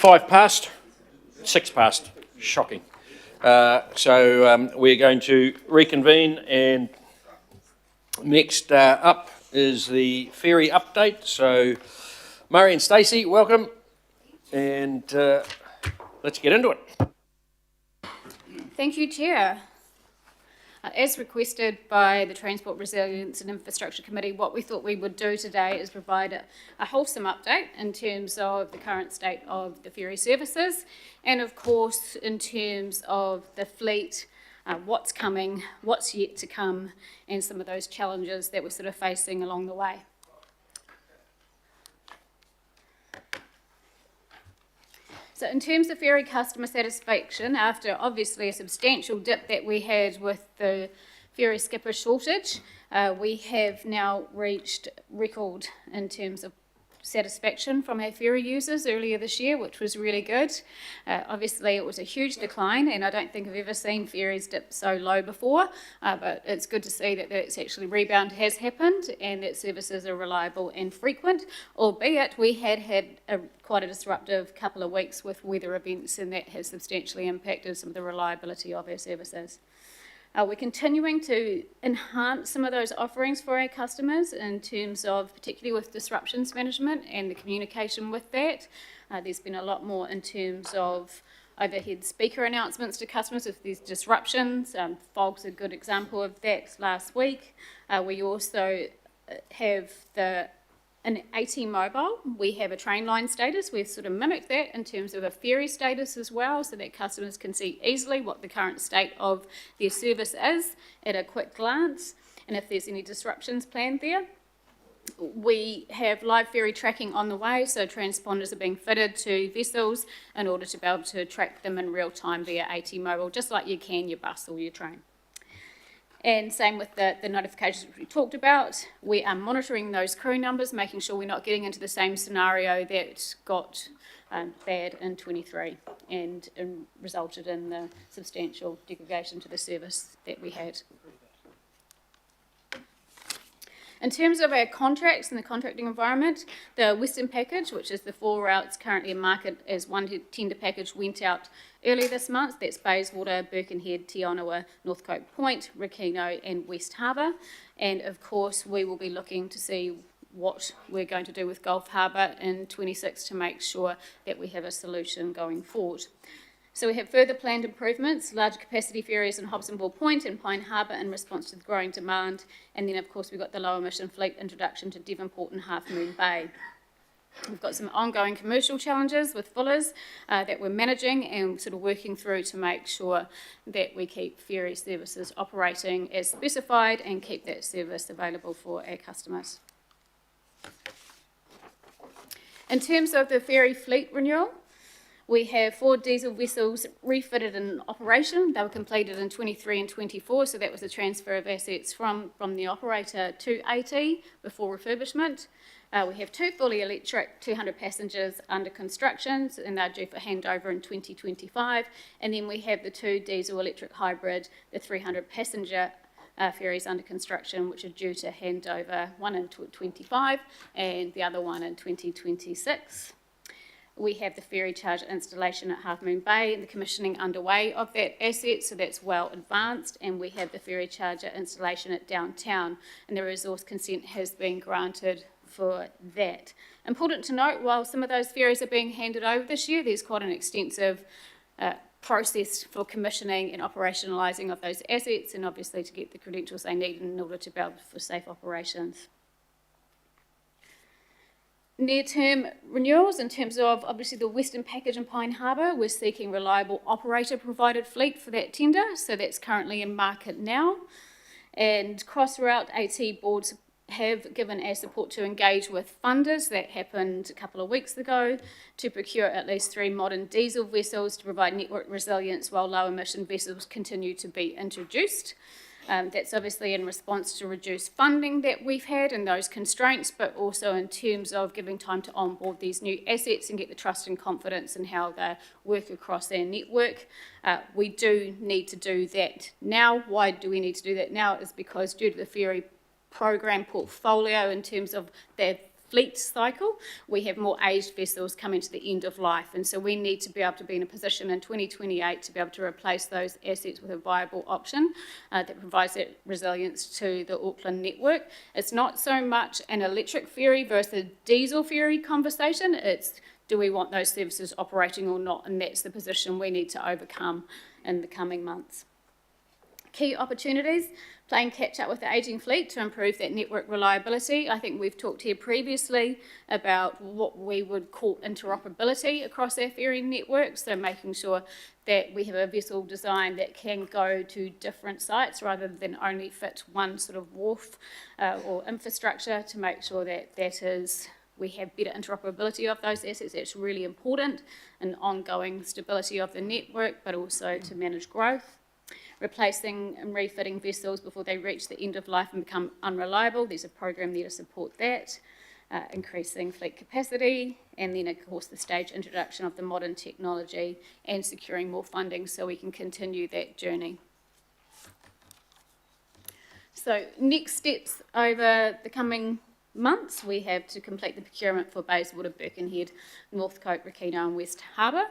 5 past, 6 past, shocking. So we're going to reconvene, and next up is the ferry update. So Murray and Stacey, welcome, and let's get into it. Thank you, Chair. As requested by the Transport Resilience and Infrastructure Committee, what we thought we would do today is provide a wholesome update in terms of the current state of the ferry services, and of course in terms of the fleet, what's coming, what's yet to come, and some of those challenges that we're sort of facing along the way. So in terms of ferry customer satisfaction, after obviously a substantial dip that we had with the ferry skipper shortage, we have now reached record in terms of satisfaction from our ferry users earlier this year, which was really good. Obviously it was a huge decline, and I don't think I've ever seen ferries dip so low before, but it's good to see that it's actually rebound has happened and that services are reliable and frequent, albeit we had quite a disruptive couple of weeks with weather events, and that has substantially impacted some of the reliability of our services. We're continuing to enhance some of those offerings for our customers in terms of, particularly with disruptions management and the communication with that. There's been a lot more in terms of overhead speaker announcements to customers if there's disruptions. Fog's a good example of that last week. We also have an AT mobile. We have a train line status. We've sort of mimicked that in terms of a ferry status as well, so that customers can see easily what the current state of their service is at a quick glance, and if there's any disruptions planned there. We have live ferry tracking on the way, so transponders are being fitted to vessels in order to be able to track them in real time via AT mobile, just like you can your bus or your train. And same with the notifications we talked about. We are monitoring those crew numbers, making sure we're not getting into the same scenario that got bad in 23 and resulted in the substantial degradation to the service that we had. In terms of our contracts and the contracting environment, the Western package, which is the 4 routes currently in market as one tender package, went out early this month. That's Bayswater, Birkenhead, Te Onawa, Northcote Point, Rakino and West Harbour. And of course we will be looking to see what we're going to do with Gulf Harbour in 26 to make sure that we have a solution going forward. So we have further planned improvements, larger capacity ferries in Hobsonville Point and Pine Harbour in response to the growing demand. And then of course we've got the low emission fleet introduction to Devonport and Half Moon Bay. We've got some ongoing commercial challenges with Fullers that we're managing and sort of working through to make sure that we keep ferry services operating as specified and keep that service available for our customers. In terms of the ferry fleet renewal, we have 4 diesel vessels refitted in operation. They were completed in 23 and 24, so that was a transfer of assets from the operator to AT before refurbishment. We have 2 fully electric 200 passengers under construction, and they're due for handover in 2025. And then we have the 2 diesel electric hybrid, the 300 passenger ferries under construction, which are due to handover, one in 25 and the other one in 2026. We have the ferry charger installation at Half Moon Bay and the commissioning underway of that asset, so that's well advanced. And we have the ferry charger installation at Downtown, and the resource consent has been granted for that. Important to note, while some of those ferries are being handed over this year, there's quite an extensive process for commissioning and operationalising of those assets, and obviously to get the credentials they need in order to be able for safe operations. Near-term renewals in terms of obviously the Western package in Pine Harbour, we're seeking reliable operator-provided fleet for that tender, so that's currently in market now. And cross-route AT boards have given our support to engage with funders. That happened a couple of weeks ago to procure at least 3 modern diesel vessels to provide network resilience while low-emission vessels continue to be introduced. That's obviously in response to reduced funding that we've had and those constraints, but also in terms of giving time to onboard these new assets and get the trust and confidence in how they work across our network. We do need to do that now. Why do we need to do that now? Is because due to the ferry program portfolio in terms of their fleet cycle, we have more aged vessels coming to the end of life, and so we need to be able to be in a position in 2028 to be able to replace those assets with a viable option that provides that resilience to the Auckland network. It's not so much an electric ferry versus diesel ferry conversation, it's do we want those services operating or not, and that's the position we need to overcome in the coming months. Key opportunities, playing catch up with the ageing fleet to improve that network reliability. I think we've talked here previously about what we would call interoperability across our ferry network, so making sure that we have a vessel design that can go to different sites rather than only fit one sort of wharf or infrastructure, to make sure that we have better interoperability of those assets. It's really important, and ongoing stability of the network, but also to manage growth. Replacing and refitting vessels before they reach the end of life and become unreliable. There's a program there to support that. Increasing fleet capacity, and then of course the staged introduction of the modern technology and securing more funding so we can continue that journey. So next steps over the coming months, we have to complete the procurement for Bayswater, Birkenhead, Northcote, Rakino and West Harbour.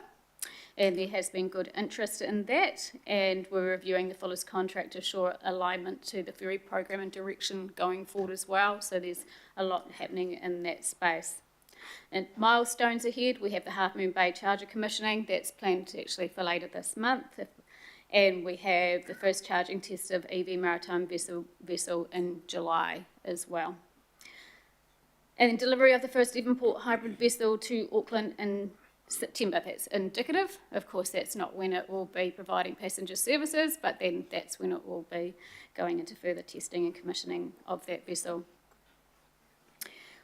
And there has been good interest in that, and we're reviewing the fullest contract to ensure alignment to the ferry program and direction going forward as well. So there's a lot happening in that space. And milestones ahead, we have the Half Moon Bay Charger commissioning that's planned actually for later this month. And we have the first charging test of EV maritime vessel in July as well. And delivery of the first Devonport hybrid vessel to Auckland in September. That's indicative. Of course, that's not when it will be providing passenger services, but then that's when it will be going into further testing and commissioning of that vessel.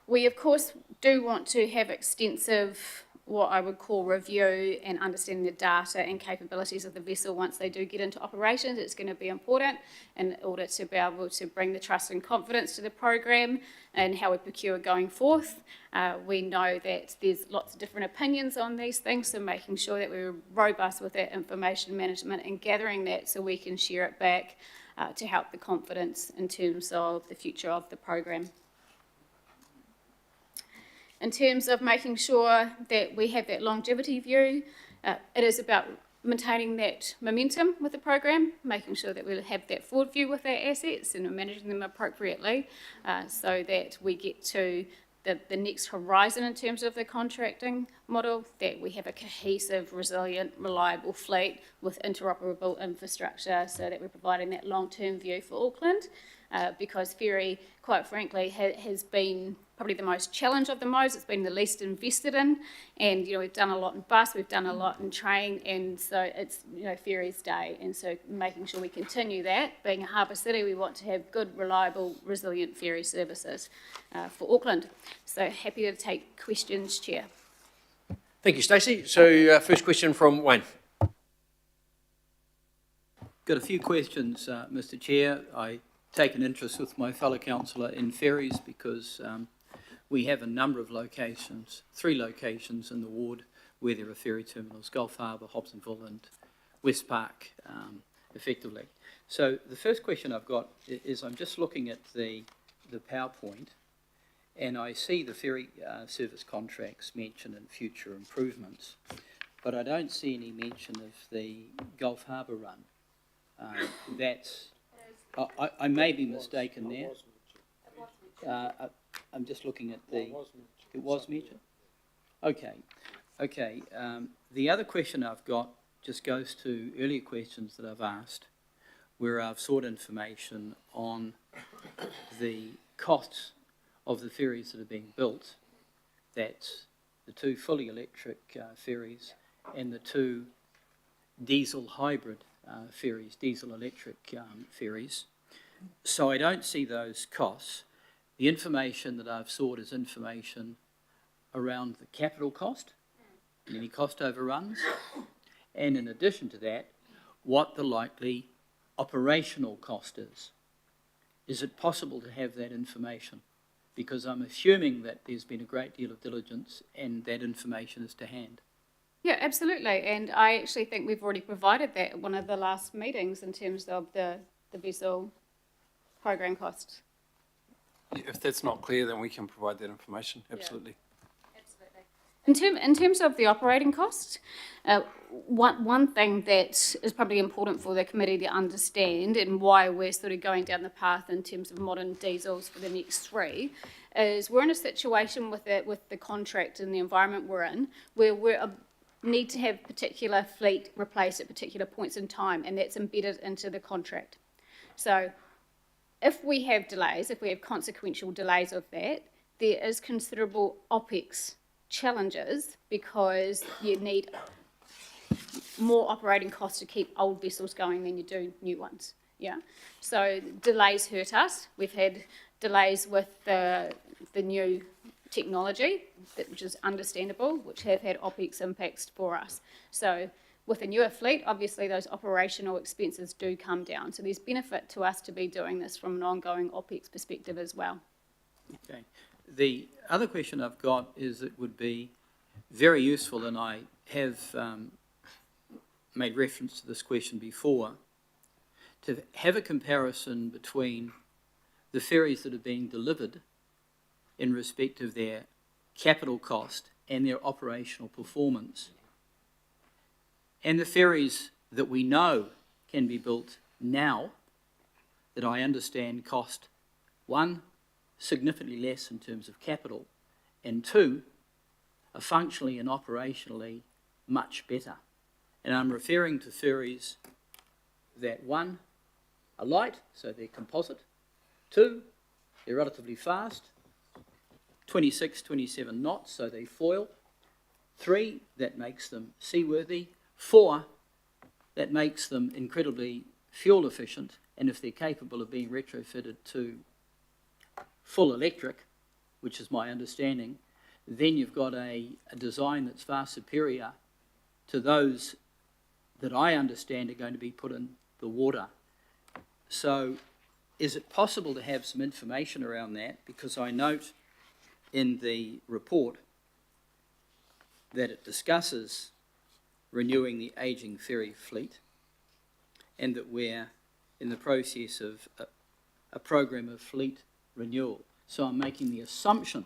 We, of course, do want to have extensive, what I would call review and understanding the data and capabilities of the vessel once they do get into operations. It's going to be important in order to be able to bring the trust and confidence to the program and how we procure going forth. We know that there's lots of different opinions on these things, so making sure that we're robust with that information management and gathering that so we can share it back to help the confidence in terms of the future of the program. In terms of making sure that we have that longevity view, it is about maintaining that momentum with the program, making sure that we have that forward view with our assets and managing them appropriately so that we get to the next horizon in terms of the contracting model, that we have a cohesive, resilient, reliable fleet with interoperable infrastructure so that we're providing that long-term view for Auckland. Because ferry, quite frankly, has been probably the most challenged of the modes. It's been the least invested in, and we've done a lot in bus, we've done a lot in train, and so it's ferries day, and so making sure we continue that. Being a harbour city, we want to have good, reliable, resilient ferry services for Auckland. So happy to take questions, Chair. Thank you, Stacey. So first question from Wayne. Got a few questions, Mr. Chair. I take an interest with my fellow councillor in ferries because we have a number of locations, 3 locations in the ward where there are ferry terminals: Gulf Harbour, Hobsonville and West Park, effectively. So the first question I've got is I'm just looking at the PowerPoint, and I see the ferry service contracts mentioned in future improvements, but I don't see any mention of the Gulf Harbour run. I may be mistaken there. I'm just looking at the... It was mentioned? Okay. The other question I've got just goes to earlier questions that I've asked, where I've sought information on the costs of the ferries that are being built. That's the 2 fully electric ferries and the 2 diesel hybrid ferries, diesel-electric ferries. So I don't see those costs. The information that I've sought is information around the capital cost, and any cost overruns, and in addition to that, what the likely operational cost is. Is it possible to have that information? Because I'm assuming that there's been a great deal of diligence and that information is to hand. Yeah, absolutely. And I actually think we've already provided that at one of the last meetings in terms of the vessel program costs. If that's not clear, then we can provide that information, absolutely. In terms of the operating cost, one thing that is probably important for the committee to understand and why we're sort of going down the path in terms of modern diesels for the next 3 is we're in a situation with the contract and the environment we're in where we need to have particular fleet replaced at particular points in time, and that's embedded into the contract. So if we have delays, if we have consequential delays of that, there is considerable OPEX challenges because you need more operating costs to keep old vessels going than you do new ones. Yeah, so delays hurt us. We've had delays with the new technology, which is understandable, which have had OPEX impacts for us. So with a newer fleet, obviously those operational expenses do come down. So there's benefit to us to be doing this from an ongoing OPEX perspective as well. Okay. The other question I've got is it would be very useful, and I have made reference to this question before, to have a comparison between the ferries that are being delivered in respect of their capital cost and their operational performance, and the ferries that we know can be built now that I understand cost, 1, significantly less in terms of capital, and 2, are functionally and operationally much better. And I'm referring to ferries that, 1, are light, so they're composite, 2, they're relatively fast, 26, 27 knots, so they foil, 3, that makes them seaworthy, 4, that makes them incredibly fuel efficient, and if they're capable of being retrofitted to full electric, which is my understanding, then you've got a design that's far superior to those that I understand are going to be put in the water. So is it possible to have some information around that? Because I note in the report that it discusses renewing the ageing ferry fleet and that we're in the process of a program of fleet renewal. So I'm making the assumption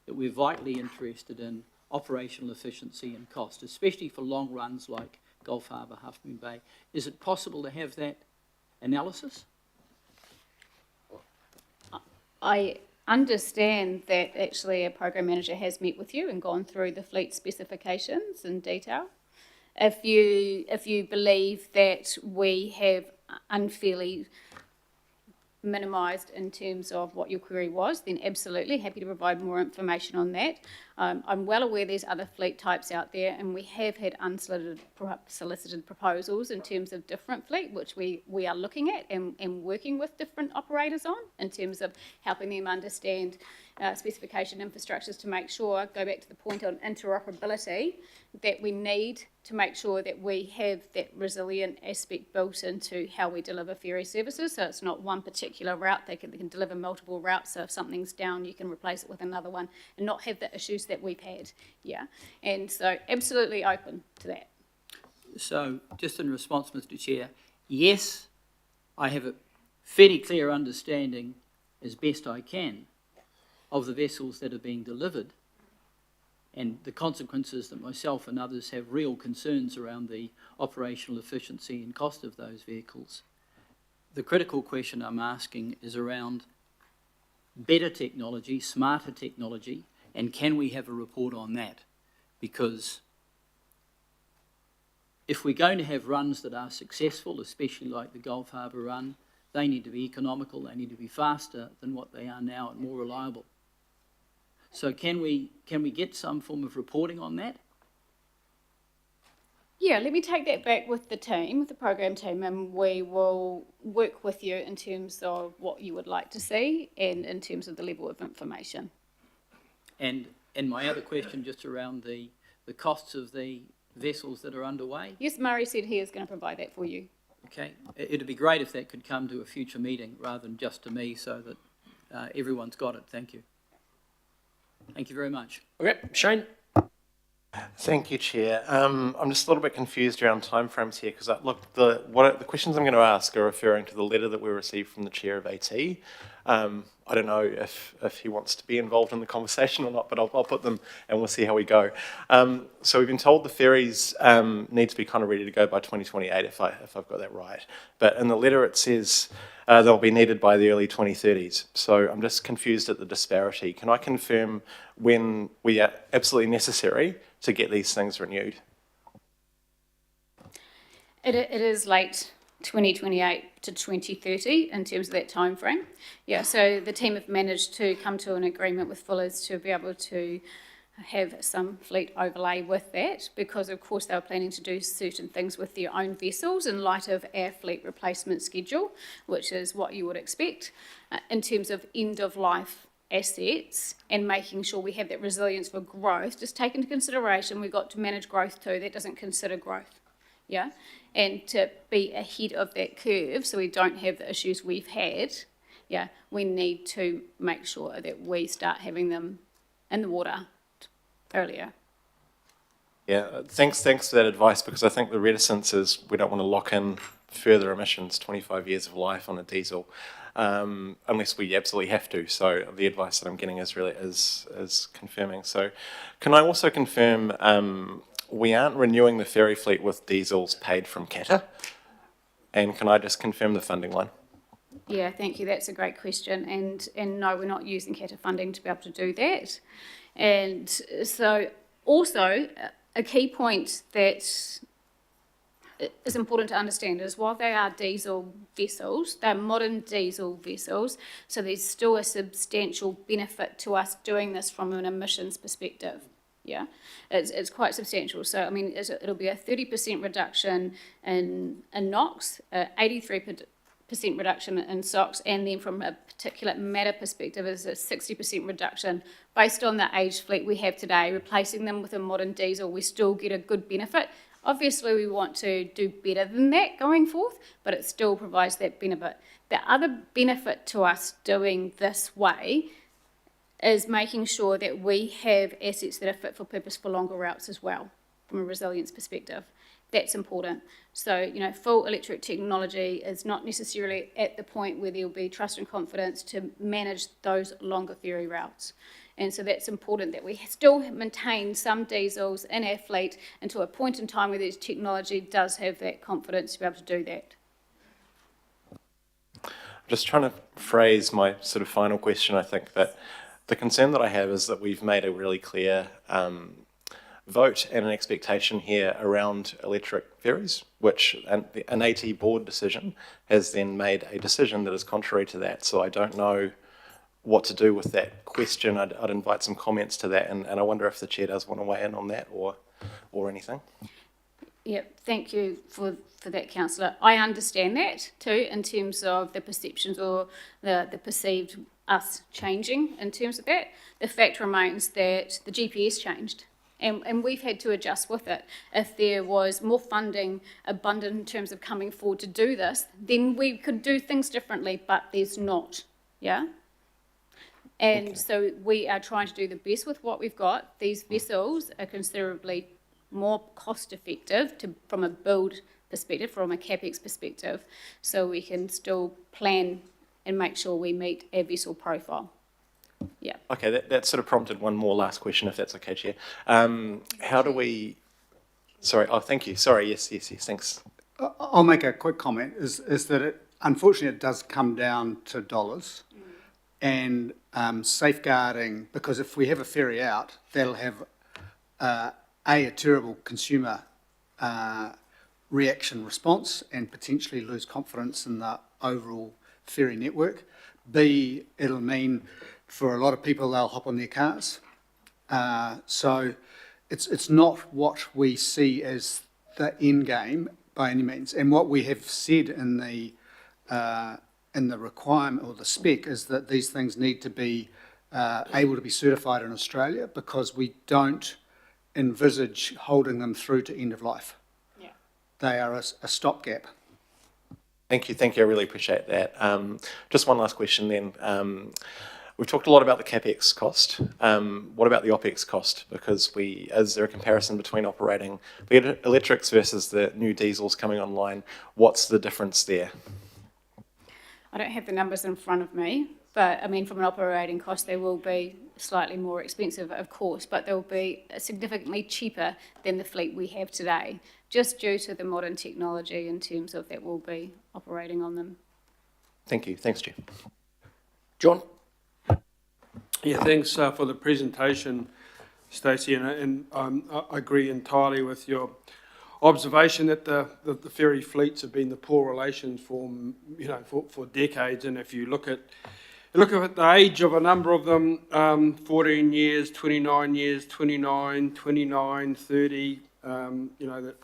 that we're vitally interested in operational efficiency and cost, especially for long runs like Gulf Harbour, Half Moon Bay. Is it possible to have that analysis? I understand that actually a program manager has met with you and gone through the fleet specifications in detail. If you believe that we have unfairly minimised in terms of what your query was, then absolutely happy to provide more information on that. I'm well aware there's other fleet types out there, and we have had unsolicited proposals in terms of different fleet, which we are looking at and working with different operators on in terms of helping them understand specification infrastructures to make sure, go back to the point on interoperability, that we need to make sure that we have that resilient aspect built into how we deliver ferry services. So it's not one particular route, they can deliver multiple routes, so if something's down you can replace it with another one and not have the issues that we've had. Yeah, and so absolutely open to that. So just in response, Mr. Chair, yes, I have a fairly clear understanding as best I can of the vessels that are being delivered and the consequences that myself and others have real concerns around the operational efficiency and cost of those vehicles. The critical question I'm asking is around better technology, smarter technology, and can we have a report on that? Because if we're going to have runs that are successful, especially like the Gulf Harbour run, they need to be economical, they need to be faster than what they are now and more reliable. So can we get some form of reporting on that? Yeah, let me take that back with the team, with the program team, and we will work with you in terms of what you would like to see and in terms of the level of information. And my other question just around the costs of the vessels that are underway. Yes, Murray said he is going to provide that for you. Okay, it'd be great if that could come to a future meeting rather than just to me so that everyone's got it. Thank you. Thank you very much. Okay, Shane. Thank you, Chair. I'm just a little bit confused around timeframes here because look, the questions I'm going to ask are referring to the letter that we received from the Chair of AT. I don't know if he wants to be involved in the conversation or not, but I'll put them and we'll see how we go. So we've been told the ferries need to be kind of ready to go by 2028, if I've got that right. But in the letter it says they'll be needed by the early 2030s. So I'm just confused at the disparity. Can I confirm when we are absolutely necessary to get these things renewed? It is late 2028 to 2030 in terms of that time frame. Yeah, so the team have managed to come to an agreement with Fuller's to be able to have some fleet overlay with that, because of course they were planning to do certain things with their own vessels in light of our fleet replacement schedule, which is what you would expect in terms of end of life assets and making sure we have that resilience for growth. Just take into consideration we've got to manage growth too. That doesn't consider growth. Yeah, and to be ahead of that curve so we don't have the issues we've had, yeah, we need to make sure that we start having them in the water earlier. Yeah, thanks for that advice, because I think the reticence is we don't want to lock in further emissions, 25 years of life on a diesel, unless we absolutely have to. So the advice that I'm getting is really is confirming. So can I also confirm we aren't renewing the ferry fleet with diesels paid from CATA? And can I just confirm the funding line? Yeah, thank you. That's a great question. And no, we're not using CATA funding to be able to do that. And so also a key point that is important to understand is while they are diesel vessels, they're modern diesel vessels, so there's still a substantial benefit to us doing this from an emissions perspective. Yeah, it's quite substantial. So, I mean, it'll be a 30% reduction in NOx, 83% reduction in SOx, and then from a particulate matter perspective is a 60% reduction. Based on the aged fleet we have today, replacing them with a modern diesel, we still get a good benefit. Obviously, we want to do better than that going forth, but it still provides that benefit. The other benefit to us doing this way is making sure that we have assets that are fit for purpose for longer routes as well, from a resilience perspective. That's important. So, you know, full electric technology is not necessarily at the point where there'll be trust and confidence to manage those longer ferry routes. And so that's important that we still maintain some diesels in our fleet until a point in time where this technology does have that confidence to be able to do that. I'm just trying to phrase my sort of final question. I think that the concern that I have is that we've made a really clear vote and an expectation here around electric ferries, which an AT board decision has then made a decision that is contrary to that. So I don't know what to do with that question. I'd invite some comments to that, and I wonder if the chair does want to weigh in on that or anything. Yeah, thank you for that, councillor. I understand that too, in terms of the perceptions or the perceived us changing in terms of that. The fact remains that the GPS changed, and we've had to adjust with it. If there was more funding abundant in terms of coming forward to do this, then we could do things differently, but there's not, yeah? And okay. So we are trying to do the best with what we've got. These vessels are considerably more cost effective from a build perspective, from a CapEx perspective, so we can still plan and make sure we meet our vessel profile. Yeah. Okay, that sort of prompted one more last question, if that's okay, Chair. How do we... Sorry, oh, thank you. Sorry, yes, thanks. I'll make a quick comment, is that unfortunately it does come down to dollars and safeguarding, because if we have a ferry out, that'll have a terrible consumer reaction response and potentially lose confidence in the overall ferry network. B, it'll mean for a lot of people they'll hop on their cars. So it's not what we see as the end game by any means. And what we have said in the requirement or the spec is that these things need to be able to be certified in Australia, because we don't envisage holding them through to end of life. Yeah. They are a stopgap. Thank you. I really appreciate that. Just one last question then. We've talked a lot about the CapEx cost. What about the OpEx cost? Because is there a comparison between operating the electrics versus the new diesels coming online? What's the difference there? I don't have the numbers in front of me, but I mean, from an operating cost, they will be slightly more expensive, of course, but they'll be significantly cheaper than the fleet we have today, just due to the modern technology in terms of that we'll be operating on them. Thank you. Thanks, Jeff. John? Yeah, thanks for the presentation, Stacey, and I agree entirely with your observation that the ferry fleets have been the poor relations for decades, and if you look at the age of a number of them, 14 years, 29 years, 29, 29, 30,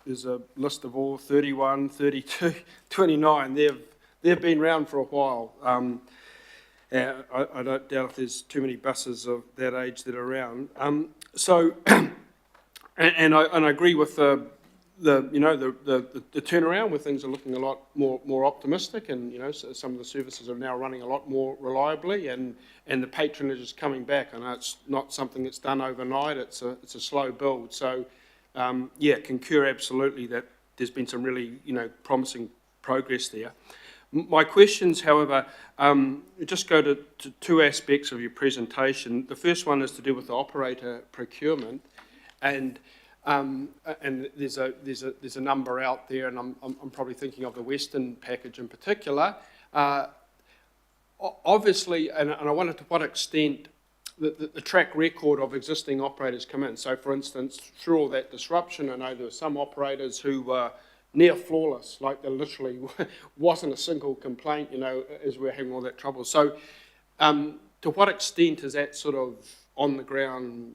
there's a list of all 31, 32, 29. They've been around for a while. I don't doubt if there's too many buses of that age that are around. And I agree with the turnaround where things are looking a lot more optimistic, and so some of the services are now running a lot more reliably, and the patronage is coming back. I know it's not something that's done overnight; it's a slow build. So concur absolutely that there's been some really promising progress there. My questions, however, just go to two aspects of your presentation. The first one is to do with the operator procurement, and there's a number out there, and I'm probably thinking of the Western package in particular. Obviously, and I wonder to what extent the track record of existing operators come in. So, for instance, through all that disruption, I know there were some operators who were near flawless, like there literally wasn't a single complaint, as we're having all that trouble. So, to what extent is that sort of on the ground,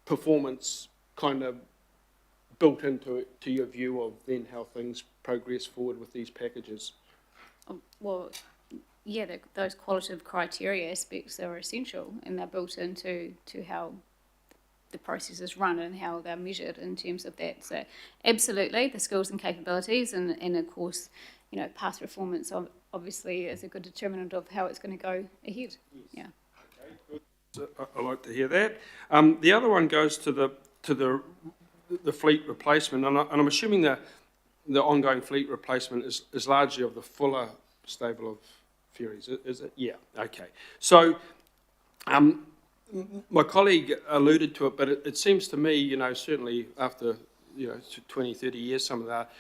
performance kind of built into your view of then how things progress forward with these packages? Well, yeah, those qualitative criteria aspects are essential, and they're built into how the process is run and how they're measured in terms of that. So absolutely, the skills and capabilities, and of course, past performance obviously is a good determinant of how it's going to go ahead. Yes. Yeah. Okay, good. So I like to hear that. The other one goes to the fleet replacement, and I'm assuming the ongoing fleet replacement is largely of the fuller stable of ferries, is it? Yeah, okay. So, my colleague alluded to it, but it seems to me, certainly after, 20, 30 years, some of that,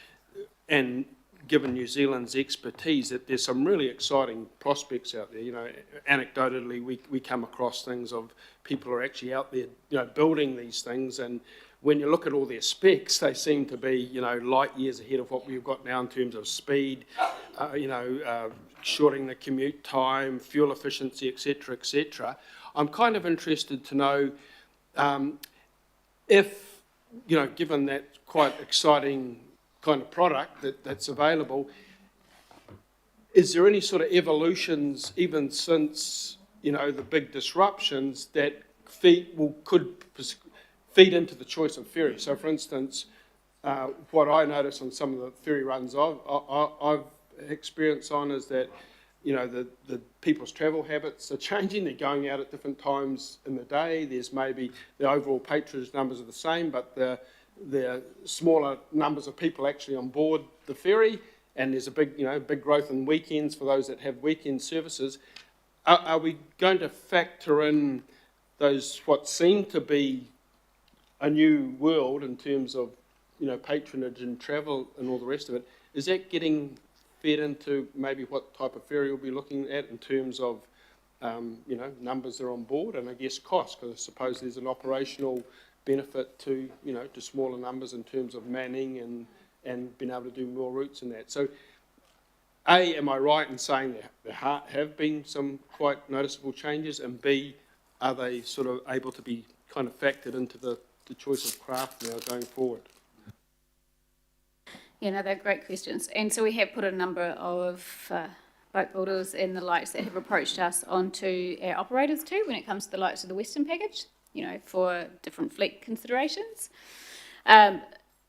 and given New Zealand's expertise, that there's some really exciting prospects out there. Anecdotally, we come across things of people who are actually out there, building these things, and when you look at all their specs, they seem to be, light years ahead of what we've got now in terms of speed, shortening the commute time, fuel efficiency, etc., etc. I'm kind of interested to know if, given that quite exciting kind of product that's available, is there any sort of evolutions even since, the big disruptions that could feed into the choice of ferry? So, for instance, what I notice on some of the ferry runs I've experienced on is that the people's travel habits are changing. They're going out at different times in the day. There's maybe the overall patronage numbers are the same, but the smaller numbers of people actually on board the ferry, and there's a big growth in weekends for those that have weekend services. Are we going to factor in those what seem to be a new world in terms of patronage and travel and all the rest of it? Is that getting fed into maybe what type of ferry we'll be looking at in terms of numbers that are on board, and I guess cost, because I suppose there's an operational benefit to to smaller numbers in terms of manning and being able to do more routes and that. So, A, am I right in saying there have been some quite noticeable changes, and B, are they sort of able to be kind of factored into the choice of craft now going forward? They're great questions. And so we have put a number of boat builders and the likes that have approached us onto our operators too when it comes to the likes of the Western package, for different fleet considerations.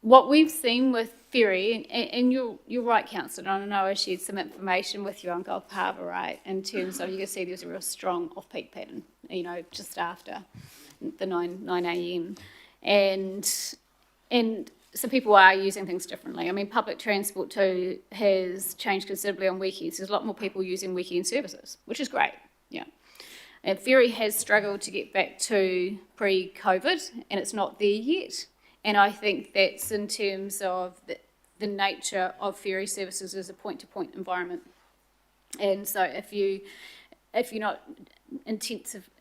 What we've seen with ferry, and you're right, Councillor, I know I shared some information with you on Gulf Harbour, right, in terms of, you can see there's a real strong off-peak pattern, you know, just after the 9 a.m. And so people are using things differently. I mean, public transport too has changed considerably on weekends. There's a lot more people using weekend services, which is great, yeah. And ferry has struggled to get back to pre-COVID, and it's not there yet. And I think that's in terms of the nature of ferry services as a point-to-point environment. And so if you're not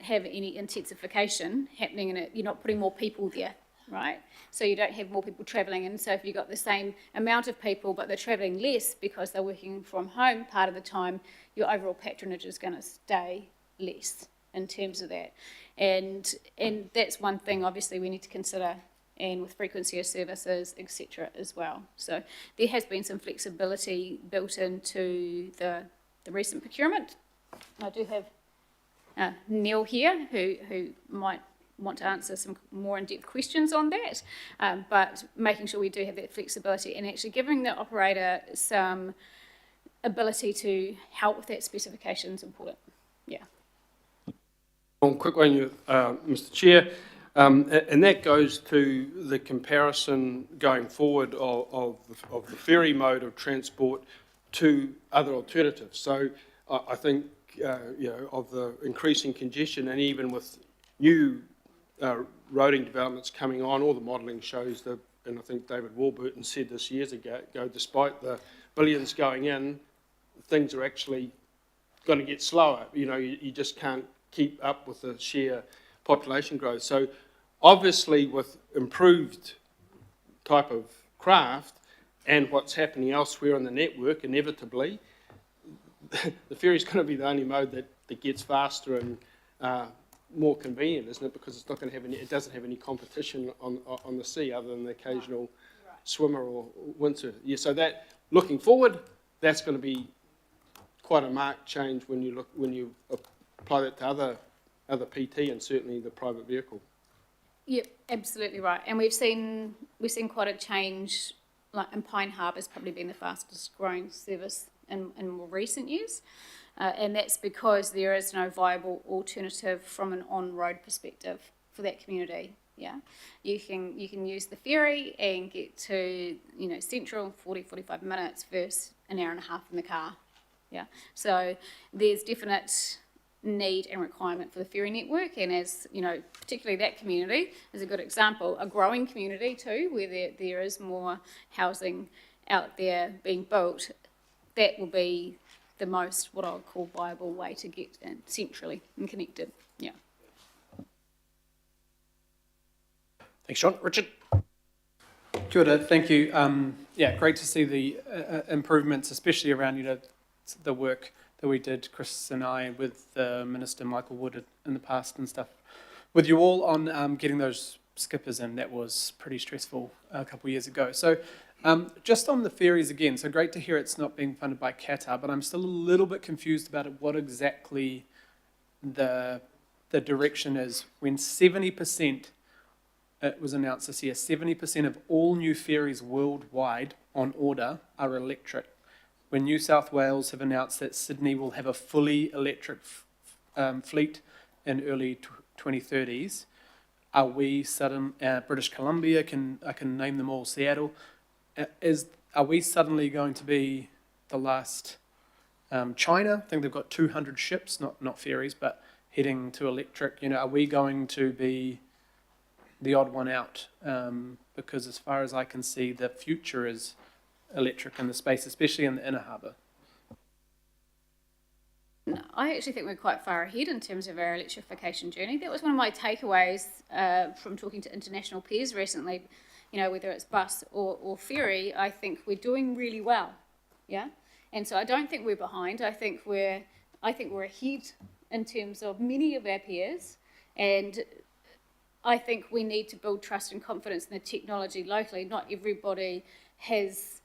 have any intensification happening in it, you're not putting more people there, right? So you don't have more people travelling. And so if you've got the same amount of people, but they're travelling less because they're working from home part of the time, your overall patronage is going to stay less in terms of that. And that's one thing, obviously, we need to consider, and with frequency of services, etc. as well. So there has been some flexibility built into the recent procurement. I do have Neil here, who might want to answer some more in-depth questions on that, but making sure we do have that flexibility and actually giving the operator some ability to help with that specification is important. Yeah. One quick one, Mr. Chair, and that goes to the comparison going forward of the ferry mode of transport to other alternatives. So I think, of the increasing congestion, and even with new roading developments coming on, all the modelling shows that, and I think David Warburton said this years ago, despite the billions going in, things are actually going to get slower. You just can't keep up with the sheer population growth. So obviously with improved type of craft and what's happening elsewhere in the network, inevitably, the ferry is going to be the only mode that gets faster and more convenient, isn't it? Because it's not going to have it doesn't have any competition on the sea other than the occasional swimmer or windsurfer. Yeah, so that, looking forward, that's going to be quite a marked change when you apply that to other PT and certainly the private vehicle. Yep, absolutely right. And we've seen quite a change, like in Pine Harbour's probably been the fastest growing service in more recent years. And that's because there is no viable alternative from an on-road perspective for that community. Yeah, you can use the ferry and get to Central 40-45 minutes versus an hour and a half in the car. Yeah, so there's definite need and requirement for the ferry network, and as particularly that community is a good example, a growing community too, where there is more housing out there being built. That will be the most, what I would call, viable way to get in centrally and connected. Yeah. Thanks, John. Richard? Kia ora, thank you. Great to see the improvements, especially around the work that we did, Chris and I, with Minister Michael Wood in the past and stuff, with you all on getting those skippers in. That was pretty stressful a couple of years ago. So just on the ferries again, so great to hear it's not being funded by Qatar, but I'm still a little bit confused about what exactly the direction is when 70%, it was announced this year, 70% of all new ferries worldwide on order are electric. When New South Wales have announced that Sydney will have a fully electric fleet in early 2030s, are we British Columbia, I can name them all, Seattle, are we suddenly going to be the last China? I think they've got 200 ships, not ferries, but heading to electric. Are we going to be the odd one out? Because as far as I can see, the future is electric in the space, especially in the inner harbour. I actually think we're quite far ahead in terms of our electrification journey. That was one of my takeaways from talking to international peers recently. Whether it's bus or ferry, I think we're doing really well. Yeah, and so I don't think we're behind. I think we're ahead in terms of many of our peers, and I think we need to build trust and confidence in the technology locally. Not everybody has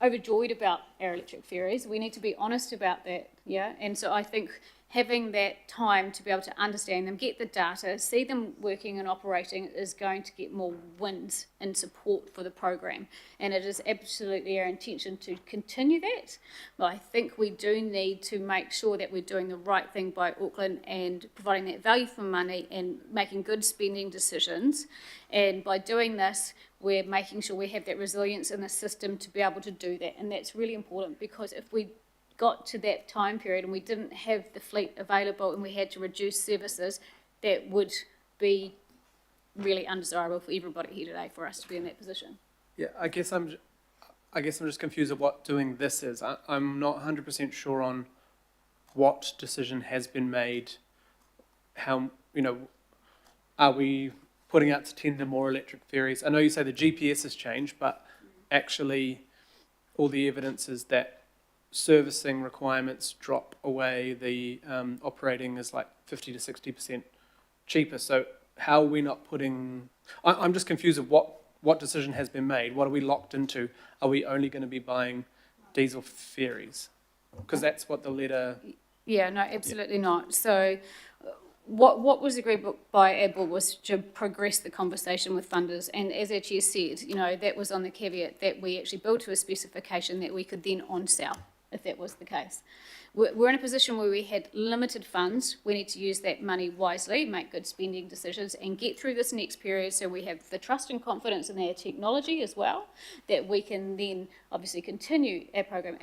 overjoyed about our electric ferries. We need to be honest about that, yeah? And so I think having that time to be able to understand them, get the data, see them working and operating is going to get more wins in support for the program. And it is absolutely our intention to continue that. But I think we do need to make sure that we're doing the right thing by Auckland and providing that value for money and making good spending decisions. And by doing this, we're making sure we have that resilience in the system to be able to do that. And that's really important, because if we got to that time period and we didn't have the fleet available and we had to reduce services, that would be really undesirable for everybody here today for us to be in that position. Yeah, I guess I'm just confused at what doing this is. I'm not 100% sure on what decision has been made. How, are we putting out to tender more electric ferries? I know you say the GPS has changed, but actually all the evidence is that servicing requirements drop away, the operating is like 50 to 60% cheaper. So how are we not putting... I'm just confused of what decision has been made. What are we locked into? Are we only going to be buying diesel ferries? Because that's what the letter... Yeah, no, absolutely not. So what was agreed by our board was to progress the conversation with funders, and as our chair said, that was on the caveat that we actually built to a specification that we could then on-sell, if that was the case. We're in a position where we had limited funds. We need to use that money wisely, make good spending decisions, and get through this next period so we have the trust and confidence in our technology as well, that we can then obviously continue our program.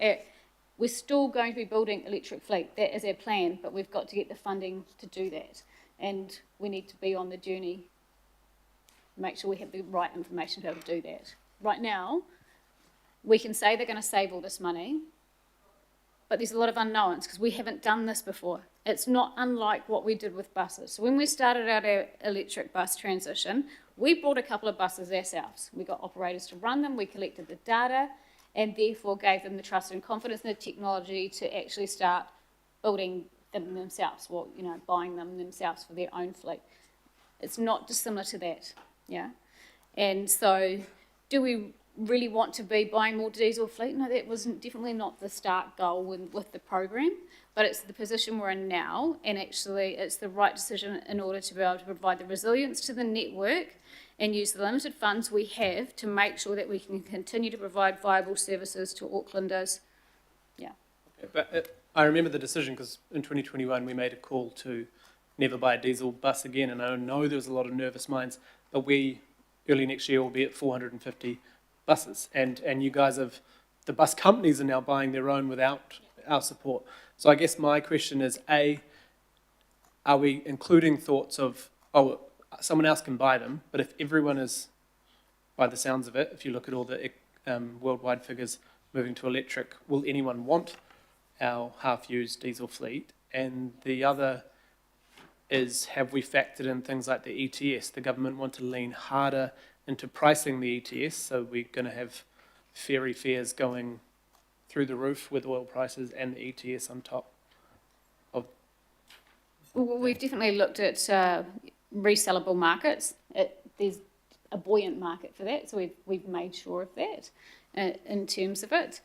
We're still going to be building electric fleet. That is our plan, but we've got to get the funding to do that. And we need to be on the journey, make sure we have the right information to be able to do that. Right now, we can say they're going to save all this money, but there's a lot of unknowns because we haven't done this before. It's not unlike what we did with buses. So when we started out our electric bus transition, we bought a couple of buses ourselves. We got operators to run them, we collected the data, and therefore gave them the trust and confidence in the technology to actually start building them themselves, or buying them themselves for their own fleet. It's not dissimilar to that, yeah? And so do we really want to be buying more diesel fleet? No, that was definitely not the start goal with the program, but it's the position we're in now, and actually it's the right decision in order to be able to provide the resilience to the network and use the limited funds we have to make sure that we can continue to provide viable services to Aucklanders. Yeah. But I remember the decision because in 2021 we made a call to never buy a diesel bus again, and I know there was a lot of nervous minds, but we, early next year, will be at 450 buses, and you guys the bus companies are now buying their own without our support. So I guess my question is, A, are we including thoughts of, someone else can buy them, but if everyone is, by the sounds of it, if you look at all the worldwide figures moving to electric, will anyone want our half-used diesel fleet? And the other is, have we factored in things like the ETS? The government want to lean harder into pricing the ETS, so we're going to have ferry fares going through the roof with oil prices and the ETS on top of... Well, we've definitely looked at resellable markets. There's a buoyant market for that, so we've made sure of that in terms of it.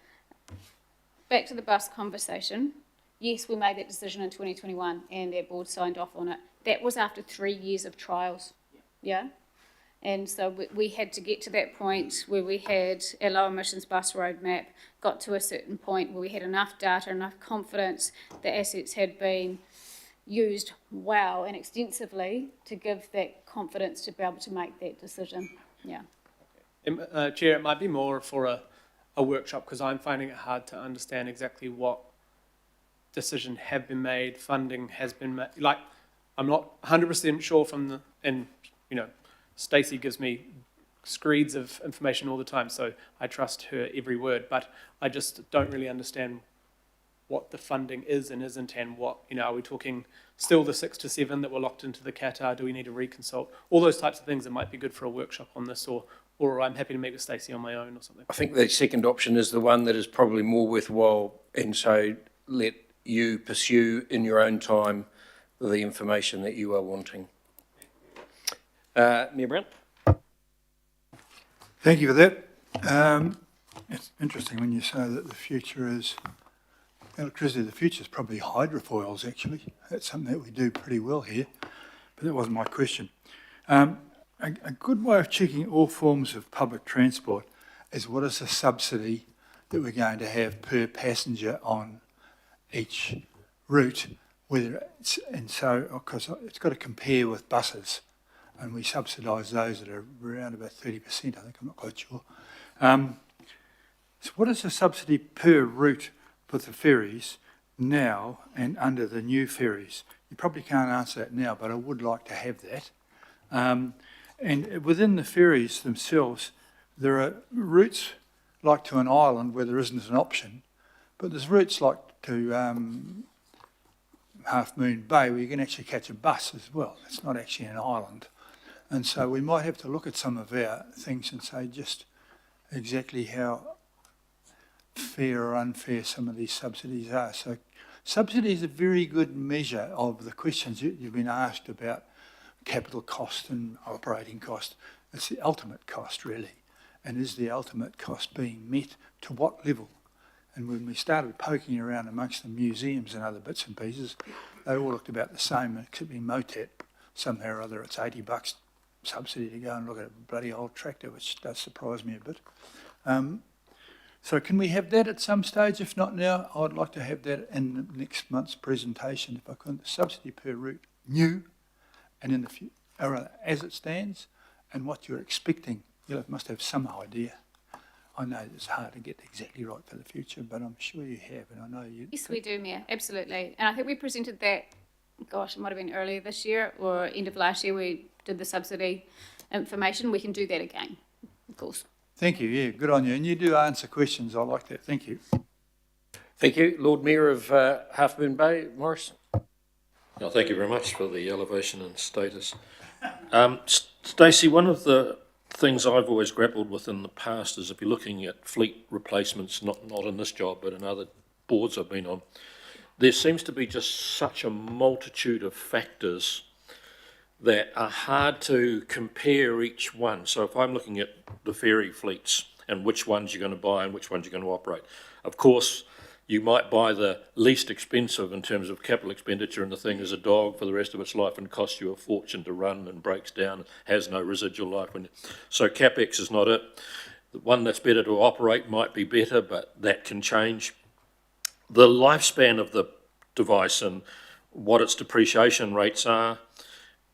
Back to the bus conversation. Yes, we made that decision in 2021 and our board signed off on it. That was after 3 years of trials, yeah? And so we had to get to that point where we had our low emissions bus roadmap, got to a certain point where we had enough data, enough confidence, the assets had been used well and extensively to give that confidence to be able to make that decision, yeah. Chair, it might be more for a workshop because I'm finding it hard to understand exactly what decision have been made, funding has been made. Like, I'm not 100% sure Stacey gives me screeds of information all the time, so I trust her every word, but I just don't really understand what the funding is and isn't, and what, are we talking still the 6 to 7 that were locked into the Qatar? Do we need to reconsult? All those types of things that might be good for a workshop on this, or I'm happy to meet with Stacey on my own or something. I think the second option is the one that is probably more worthwhile, and so let you pursue in your own time the information that you are wanting. Mayor Brown? Thank you for that. It's interesting when you say that the future is electricity of the future is probably hydrofoils, actually. That's something that we do pretty well here, but that wasn't my question. A good way of checking all forms of public transport is what is the subsidy that we're going to have per passenger on each route, whether it's, and so, of course, it's got to compare with buses, and we subsidise those that are around about 30%, I think, I'm not quite sure. So what is the subsidy per route for the ferries now and under the new ferries? You probably can't answer that now, but I would like to have that. And within the ferries themselves, there are routes like to an island where there isn't an option, but there's routes like to Half Moon Bay where you can actually catch a bus as well. It's not actually an island. And so we might have to look at some of our things and say just exactly how fair or unfair some of these subsidies are. So subsidy is a very good measure of the questions you've been asked about capital cost and operating cost. It's the ultimate cost, really. And is the ultimate cost being met to what level? And when we started poking around amongst the museums and other bits and pieces, they all looked about the same, except in Motet, somehow or other it's $80 subsidy to go and look at a bloody old tractor, which does surprise me a bit. So can we have that at some stage? If not now, I'd like to have that in next month's presentation, if I could. The subsidy per route, new, and in the future, as it stands, and what you're expecting. You must have some idea. I know it's hard to get exactly right for the future, but I'm sure you have, and I know you... Yes, we do, Mayor, absolutely. And I think we presented that, gosh, it might have been earlier this year or end of last year we did the subsidy information. We can do that again, of course. Thank you, yeah, good on you. And you do answer questions, I like that, thank you. Thank you. Lord Mayor of Half Moon Bay, Morris. No, thank you very much for the elevation and status. Stacey, one of the things I've always grappled with in the past is if you're looking at fleet replacements, not in this job, but in other boards I've been on, there seems to be just such a multitude of factors that are hard to compare each one. So if I'm looking at the ferry fleets and which ones you're going to buy and which ones you're going to operate, of course, you might buy the least expensive in terms of capital expenditure, and the thing is a dog for the rest of its life and costs you a fortune to run and breaks down, has no residual life. So CapEx is not it. The one that's better to operate might be better, but that can change. The lifespan of the device and what its depreciation rates are.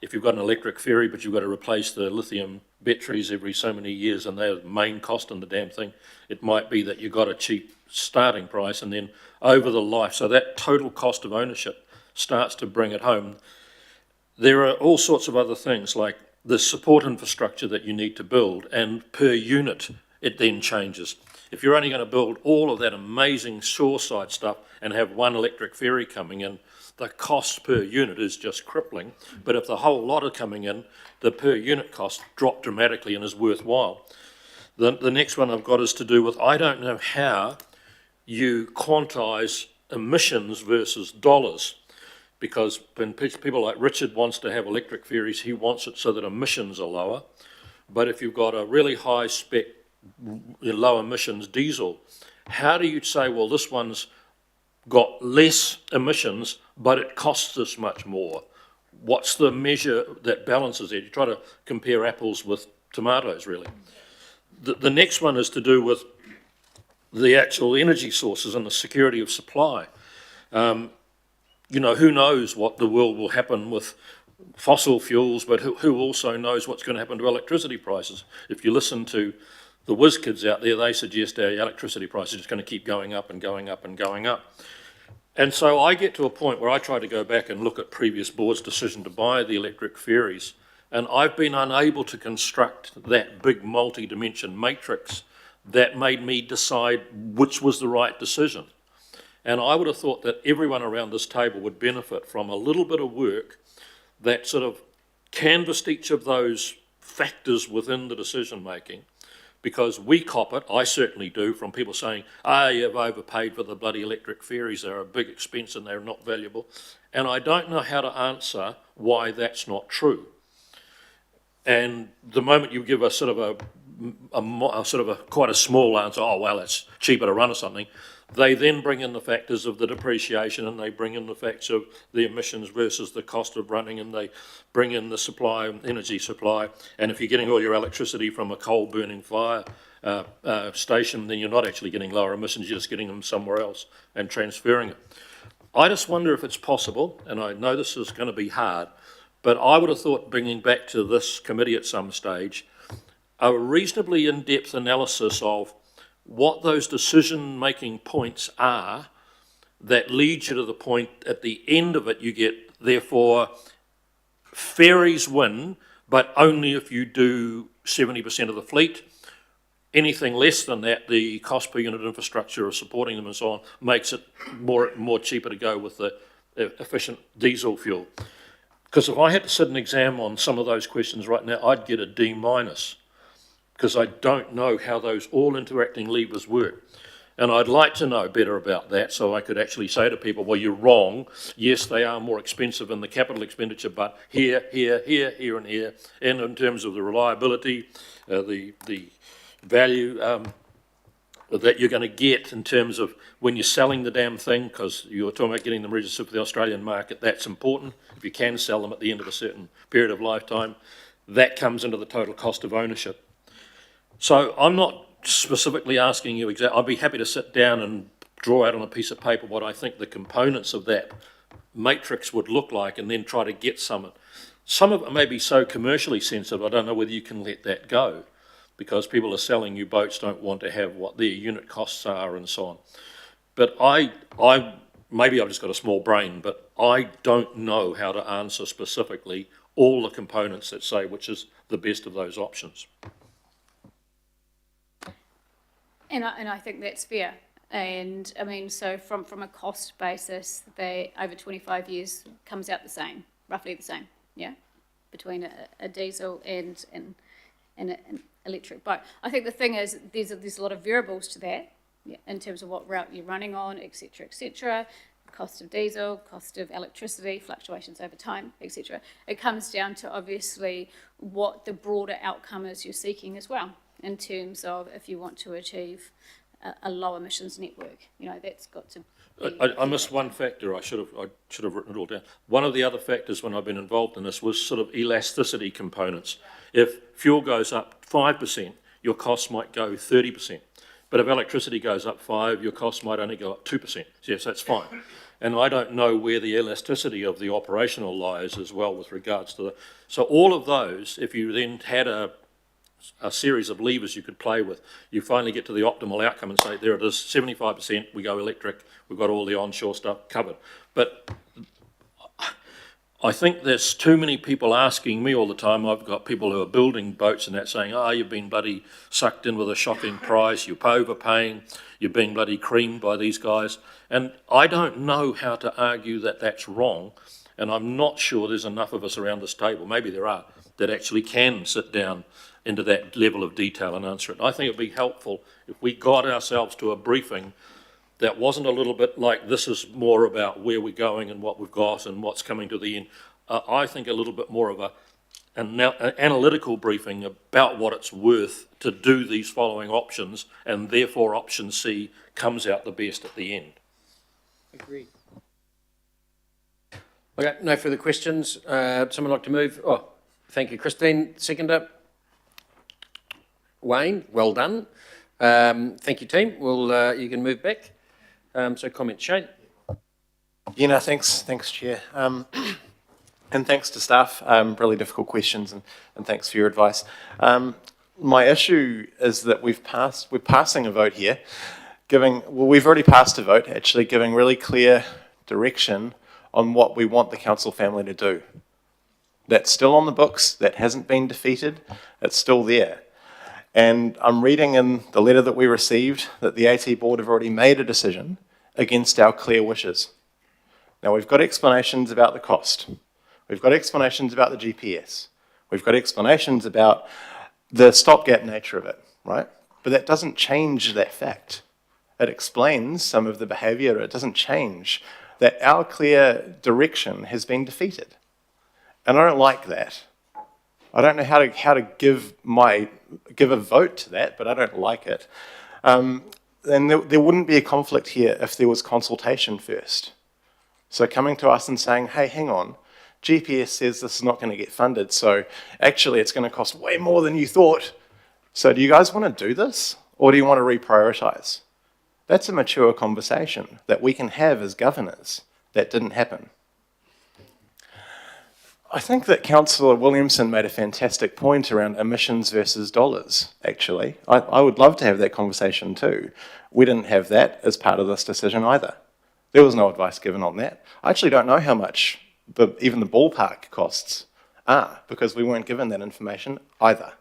If you've got an electric ferry, but you've got to replace the lithium batteries every so many years, and they're the main cost in the damn thing, it might be that you've got a cheap starting price, and then over the life, so that total cost of ownership starts to bring it home. There are all sorts of other things, like the support infrastructure that you need to build, and per unit, it then changes. If you're only going to build all of that amazing shoreside stuff and have one electric ferry coming in, the cost per unit is just crippling. But if the whole lot are coming in, the per unit cost drop dramatically and is worthwhile. The next one I've got is to do with, I don't know how you quantise emissions versus dollars, because when people like Richard wants to have electric ferries, he wants it so that emissions are lower. But if you've got a really high spec, low emissions diesel, how do you say, well, this one's got less emissions, but it costs us much more? What's the measure that balances it? You try to compare apples with tomatoes, really. The next one is to do with the actual energy sources and the security of supply. You know, who knows what the world will happen with fossil fuels, but who also knows what's going to happen to electricity prices? If you listen to the whiz kids out there, they suggest our electricity prices are just going to keep going up and going up and going up. And so I get to a point where I try to go back and look at previous boards' decision to buy the electric ferries, and I've been unable to construct that big multi-dimension matrix that made me decide which was the right decision. And I would have thought that everyone around this table would benefit from a little bit of work that sort of canvassed each of those factors within the decision making, because we cop it, I certainly do, from people saying, you've overpaid for the bloody electric ferries, they're a big expense and they're not valuable. And I don't know how to answer why that's not true. And the moment you give a sort of quite a small answer, oh, well, it's cheaper to run or something, They then bring in the factors of the depreciation, and they bring in the facts of the emissions versus the cost of running, and they bring in the supply, energy supply. And if you're getting all your electricity from a coal burning fire station, then you're not actually getting lower emissions, you're just getting them somewhere else and transferring it. I just wonder if it's possible, and I know this is going to be hard, but I would have thought bringing back to this committee at some stage a reasonably in-depth analysis of what those decision-making points are that lead you to the point at the end of it you get, therefore, ferries win, but only if you do 70% of the fleet. Anything less than that, the cost per unit infrastructure of supporting them and so on makes it more cheaper to go with the efficient diesel fuel. Because if I had to sit an exam on some of those questions right now, I'd get a D-, because I don't know how those all interacting levers work. And I'd like to know better about that so I could actually say to people, well, you're wrong. Yes, they are more expensive in the capital expenditure, but here, and here. And in terms of the reliability, the value that you're going to get in terms of when you're selling the damn thing, because you're talking about getting them registered for the Australian market, that's important. If you can sell them at the end of a certain period of lifetime, that comes into the total cost of ownership. So I'm not specifically asking you exactly. I'd be happy to sit down and draw out on a piece of paper what I think the components of that matrix would look like and then try to get some. Some of it may be so commercially sensitive, I don't know whether you can let that go, because people are selling you boats don't want to have what their unit costs are and so on. But I maybe I've just got a small brain, but I don't know how to answer specifically all the components that say which is the best of those options. And I think that's fair. And I mean, so from a cost basis, they over 25 years comes out the same, roughly the same, yeah, between a diesel and an electric boat. I think the thing is there's a lot of variables to that, yeah, in terms of what route you're running on, etc. Cost of diesel, cost of electricity, fluctuations over time, etc. It comes down to obviously what the broader outcome is you're seeking as well, in terms of if you want to achieve a low emissions network. You know, that's got to be... I missed one factor. I should have written it all down. One of the other factors when I've been involved in this was sort of elasticity components. If fuel goes up 5%, your costs might go 30%. But if electricity goes up 5%, your costs might only go up 2%. Yes, that's fine. And I don't know where the elasticity of the operational lies as well with regards to the... So all of those, if you then had a series of levers you could play with, you finally get to the optimal outcome and say, there it is, 75%, we go electric, we've got all the onshore stuff covered. But I think there's too many people asking me all the time. I've got people who are building boats and that saying, you've been bloody sucked in with a shocking price, you're overpaying, you're being bloody creamed by these guys. And I don't know how to argue that that's wrong, and I'm not sure there's enough of us around this table, maybe there are, that actually can sit down into that level of detail and answer it. I think it would be helpful if we got ourselves to a briefing that wasn't a little bit like this is more about where we're going and what we've got and what's coming to the end. I think a little bit more of an analytical briefing about what it's worth to do these following options, and therefore option C comes out the best at the end. Agreed. Okay, no further questions. Someone like to move? Oh, thank you, Christine. Seconder. Wayne, well done. Thank you, team. Well, you can move back. So comment, Shane. Yeah, no, thanks, Chair. And thanks to staff, really difficult questions, and thanks for your advice. My issue is that we're passing a vote here, we've already passed a vote, actually, giving really clear direction on what we want the council family to do. That's still on the books, that hasn't been defeated, it's still there. And I'm reading in the letter that we received that the AT board have already made a decision against our clear wishes. Now, we've got explanations about the cost. We've got explanations about the GPS. We've got explanations about the stopgap nature of it, right? But that doesn't change that fact. It explains some of the behaviour. It doesn't change that our clear direction has been defeated. And I don't like that. I don't know how to give a vote to that, but I don't like it. then there wouldn't be a conflict here if there was consultation first. So coming to us and saying, hey, hang on, GPS says this is not going to get funded, so actually it's going to cost way more than you thought. So do you guys want to do this, or do you want to reprioritise? That's a mature conversation that we can have as governors. That didn't happen. I think that Councillor Williamson made a fantastic point around emissions versus dollars, actually. I would love to have that conversation too. We didn't have that as part of this decision either. There was no advice given on that. I actually don't know how much even the ballpark costs are, because we weren't given that information either.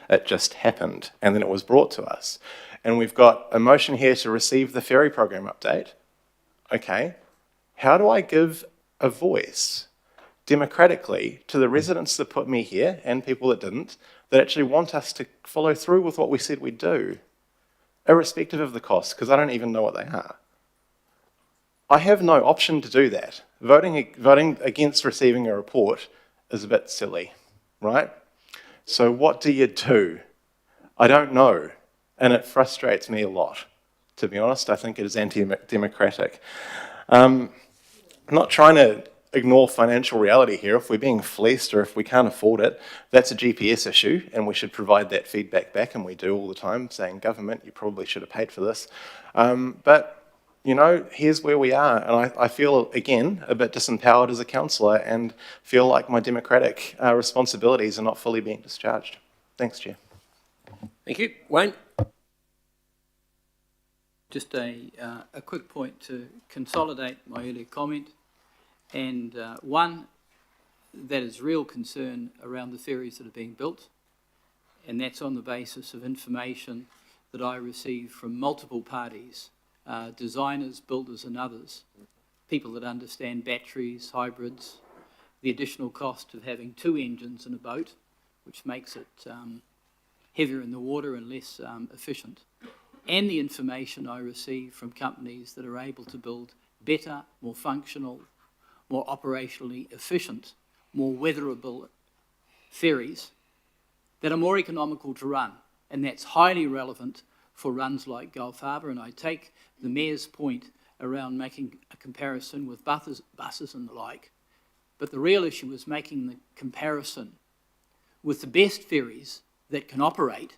It just happened, and then it was brought to us. And we've got a motion here to receive the ferry program update. Okay, how do I give a voice democratically to the residents that put me here and people that didn't, that actually want us to follow through with what we said we'd do, irrespective of the costs, because I don't even know what they are? I have no option to do that. Voting against receiving a report is a bit silly, right? So what do you do? I don't know, and it frustrates me a lot. To be honest, I think it is anti-democratic. I'm not trying to ignore financial reality here. If we're being fleeced or if we can't afford it, that's a GPS issue, and we should provide that feedback back, and we do all the time, saying, government, you probably should have paid for this. But, you know, here's where we are, and I feel, again, a bit disempowered as a councillor and feel like my democratic responsibilities are not fully being discharged. Thanks, Chair. Thank you. Wayne? Just a quick point to consolidate my earlier comment, and one that is real concern around the ferries that are being built, and that's on the basis of information that I received from multiple parties, designers, builders and others, people that understand batteries, hybrids, the additional cost of having 2 engines in a boat, which makes it heavier in the water and less efficient, and the information I receive from companies that are able to build better, more functional, more operationally efficient, more weatherable ferries that are more economical to run. And that's highly relevant for runs like Gulf Harbour. And I take the Mayor's point around making a comparison with buses and the like. But the real issue is making the comparison with the best ferries that can operate,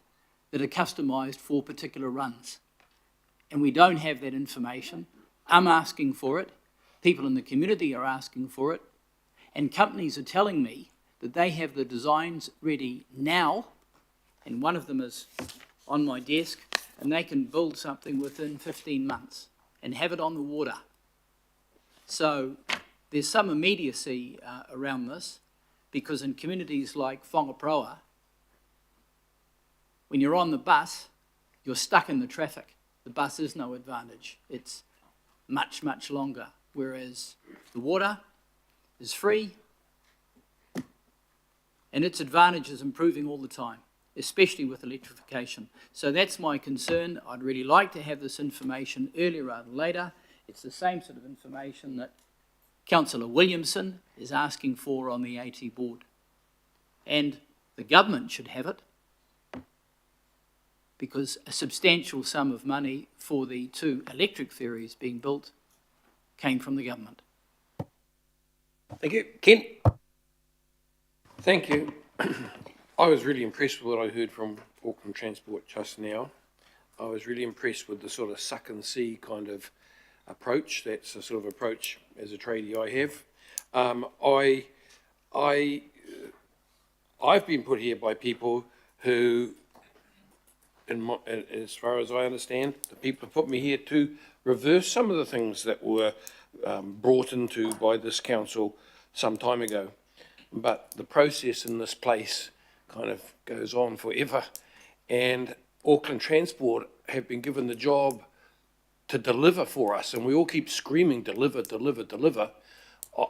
that are customised for particular runs. And we don't have that information. I'm asking for it. People in the community are asking for it. And companies are telling me that they have the designs ready now, and one of them is on my desk, and they can build something within 15 months and have it on the water. So there's some immediacy around this, because in communities like Whangaproa, when you're on the bus, you're stuck in the traffic. The bus is no advantage. It's much, much longer, whereas the water is free and its advantage is improving all the time, especially with electrification. So that's my concern. I'd really like to have this information earlier rather than later. It's the same sort of information that Councillor Williamson is asking for on the AT board. And the government should have it, because a substantial sum of money for the 2 electric ferries being built came from the government. Thank you. Ken? Thank you. I was really impressed with what I heard from Auckland Transport just now. I was really impressed with the sort of suck and see kind of approach. That's the sort of approach as a tradie I have. I've been put here by people who, as far as I understand, the people put me here to reverse some of the things that were brought into by this council some time ago. But the process in this place kind of goes on forever. And Auckland Transport have been given the job to deliver for us, and we all keep screaming, deliver, deliver, deliver.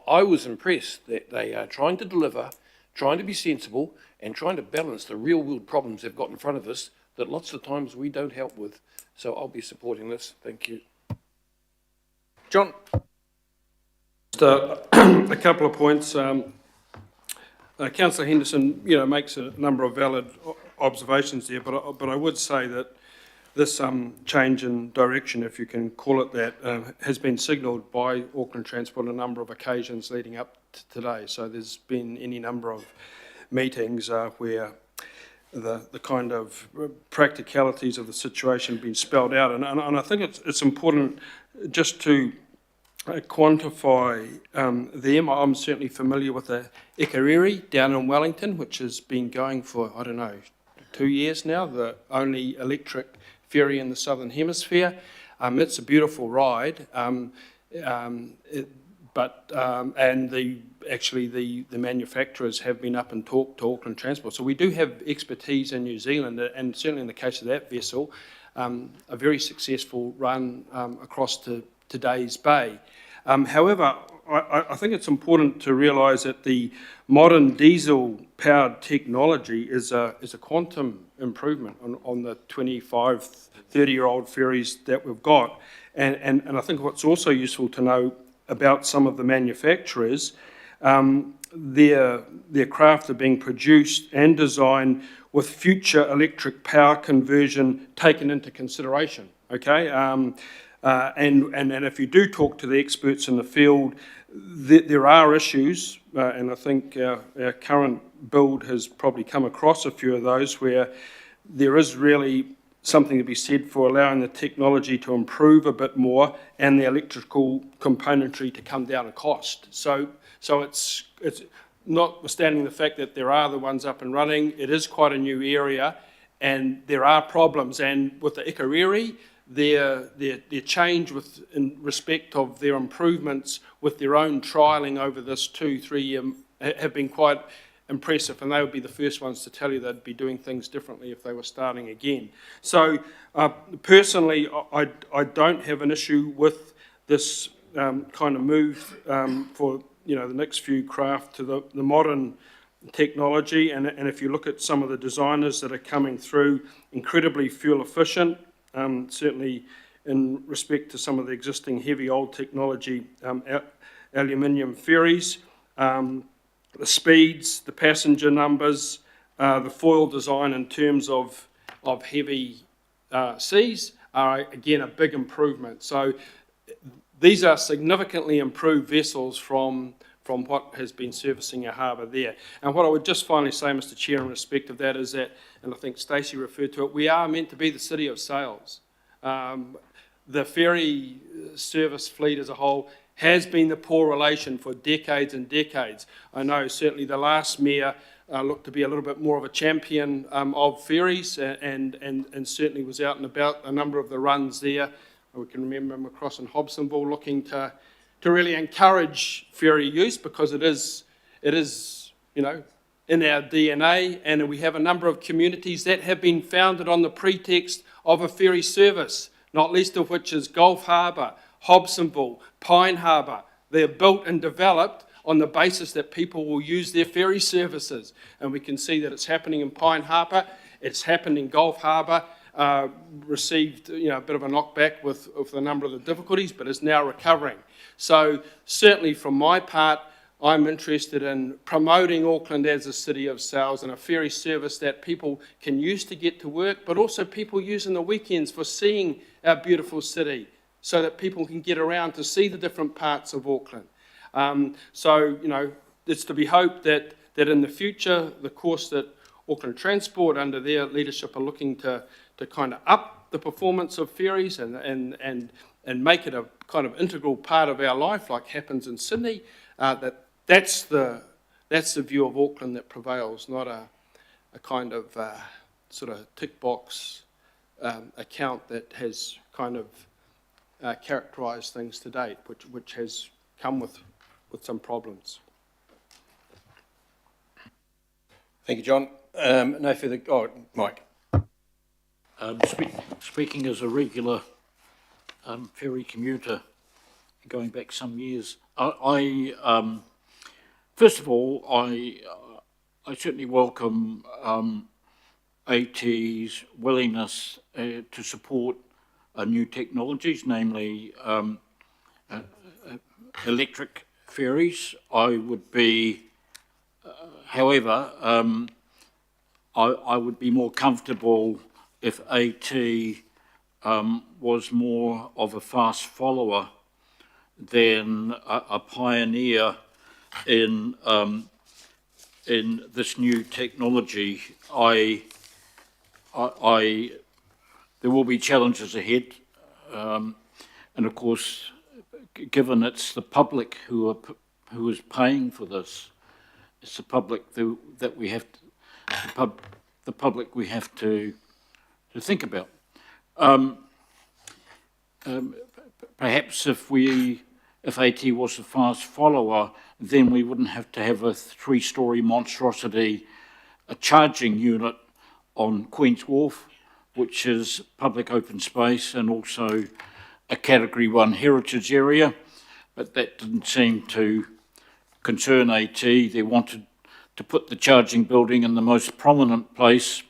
I was impressed that they are trying to deliver, trying to be sensible, and trying to balance the real world problems they've got in front of us that lots of times we don't help with. So I'll be supporting this. Thank you. John? Just a couple of points. Councillor Henderson, makes a number of valid observations there, but I would say that this change in direction, if you can call it that, has been signalled by Auckland Transport on a number of occasions leading up to today. So there's been any number of meetings where the kind of practicalities of the situation have been spelled out. And I think it's important just to quantify them. I'm certainly familiar with the Ikariri down in Wellington, which has been going for, 2 years now, the only electric ferry in the Southern Hemisphere. It's a beautiful ride, and the manufacturers have been up and talked to Auckland Transport. So we do have expertise in New Zealand, and certainly in the case of that vessel, a very successful run across to today's bay. However, I think it's important to realise that the modern diesel-powered technology is a quantum improvement on the 25, 30-year-old ferries that we've got. And I think what's also useful to know about some of the manufacturers, their craft are being produced and designed with future electric power conversion taken into consideration, okay? And if you do talk to the experts in the field, there are issues, and I think our current build has probably come across a few of those, where there is really something to be said for allowing the technology to improve a bit more and the electrical componentry to come down in cost. So it's notwithstanding the fact that there are the ones up and running, it is quite a new area, and there are problems. And with the Ikariri, their change in respect of their improvements with their own trialling over this 2-3 year have been quite impressive, and they would be the first ones to tell you they'd be doing things differently if they were starting again. So personally, I don't have an issue with this kind of move for the next few craft to the modern technology, and if you look at some of the designers that are coming through, incredibly fuel efficient, certainly in respect to some of the existing heavy old technology aluminium ferries, the speeds, the passenger numbers, the foil design in terms of heavy seas are again a big improvement. So these are significantly improved vessels from what has been servicing our harbour there. And what I would just finally say, Mr. Chair, in respect of that is that, and I think Stacey referred to it, we are meant to be the city of sails. The ferry service fleet as a whole has been the poor relation for decades and decades. I know certainly the last mayor looked to be a little bit more of a champion of ferries and certainly was out and about a number of the runs there. We can remember him across in Hobsonville looking to really encourage ferry use because it is in our DNA, and we have a number of communities that have been founded on the pretext of a ferry service, not least of which is Gulf Harbour, Hobsonville, Pine Harbour. They're built and developed on the basis that people will use their ferry services. And we can see that it's happening in Pine Harbour, it's happened in Gulf Harbour, received a bit of a knockback with a number of the difficulties, but is now recovering. So certainly from my part, I'm interested in promoting Auckland as a city of sails and a ferry service that people can use to get to work, but also people use in the weekends for seeing our beautiful city, so that people can get around to see the different parts of Auckland. It's to be hoped that in the future, the course that Auckland Transport under their leadership are looking to kind of up the performance of ferries and make it a kind of integral part of our life, like happens in Sydney, that's the view of Auckland that prevails, not a kind of sort of tick box account that has kind of characterised things to date, which has come with some problems. Thank you, John. No further... Oh, Mike. Speaking as a regular ferry commuter going back some years, first of all, I certainly welcome AT's willingness to support new technologies, namely electric ferries. I would be, however, I would be more comfortable if AT was more of a fast follower than a pioneer in this new technology. There will be challenges ahead, and of course, given it's the public who is paying for this, it's the public that we have to, the public we have to think about. Perhaps if AT was a fast follower, then we wouldn't have to have a 3-storey monstrosity, a charging unit on Queen's Wharf, which is public open space and also a Category 1 heritage area, but that didn't seem to concern AT. They wanted to put the charging building in the most prominent place,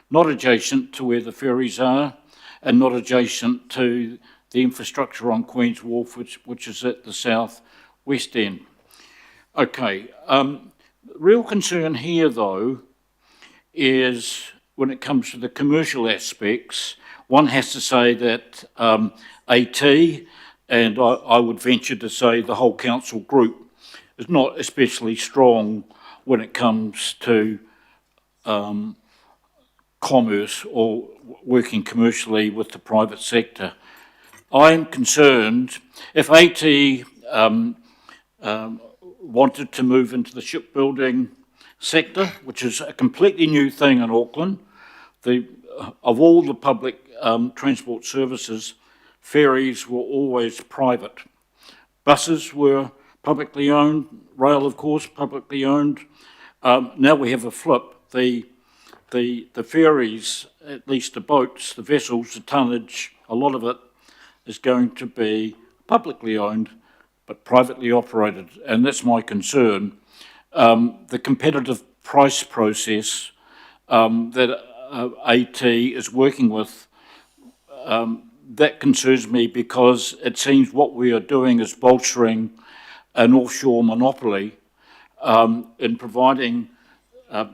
not adjacent to where the ferries are, and not adjacent to the infrastructure on Queen's Wharf, which is at the south west end. Okay, real concern here though is when it comes to the commercial aspects, one has to say that AT, and I would venture to say the whole council group, is not especially strong when it comes to commerce or working commercially with the private sector. I'm concerned if AT wanted to move into the shipbuilding sector, which is a completely new thing in Auckland. Of all the public transport services, ferries were always private. Buses were publicly owned, rail, of course, publicly owned. Now we have a flip. The ferries, at least the boats, the vessels, the tonnage, a lot of it is going to be publicly owned, but privately operated, and that's my concern. The competitive price process that AT is working with, that concerns me because it seems what we are doing is bolstering an offshore monopoly in providing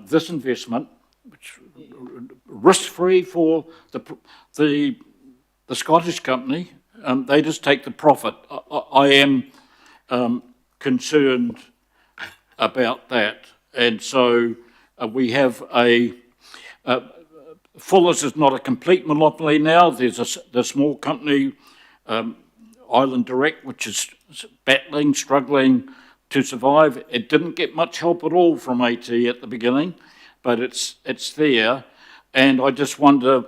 this investment, which risk-free for the Scottish company. They just take the profit. I am concerned about that, and so we have Fuller's is not a complete monopoly now. There's the small company, Island Direct, which is battling, struggling to survive. It didn't get much help at all from AT at the beginning, but it's there, and I just wonder.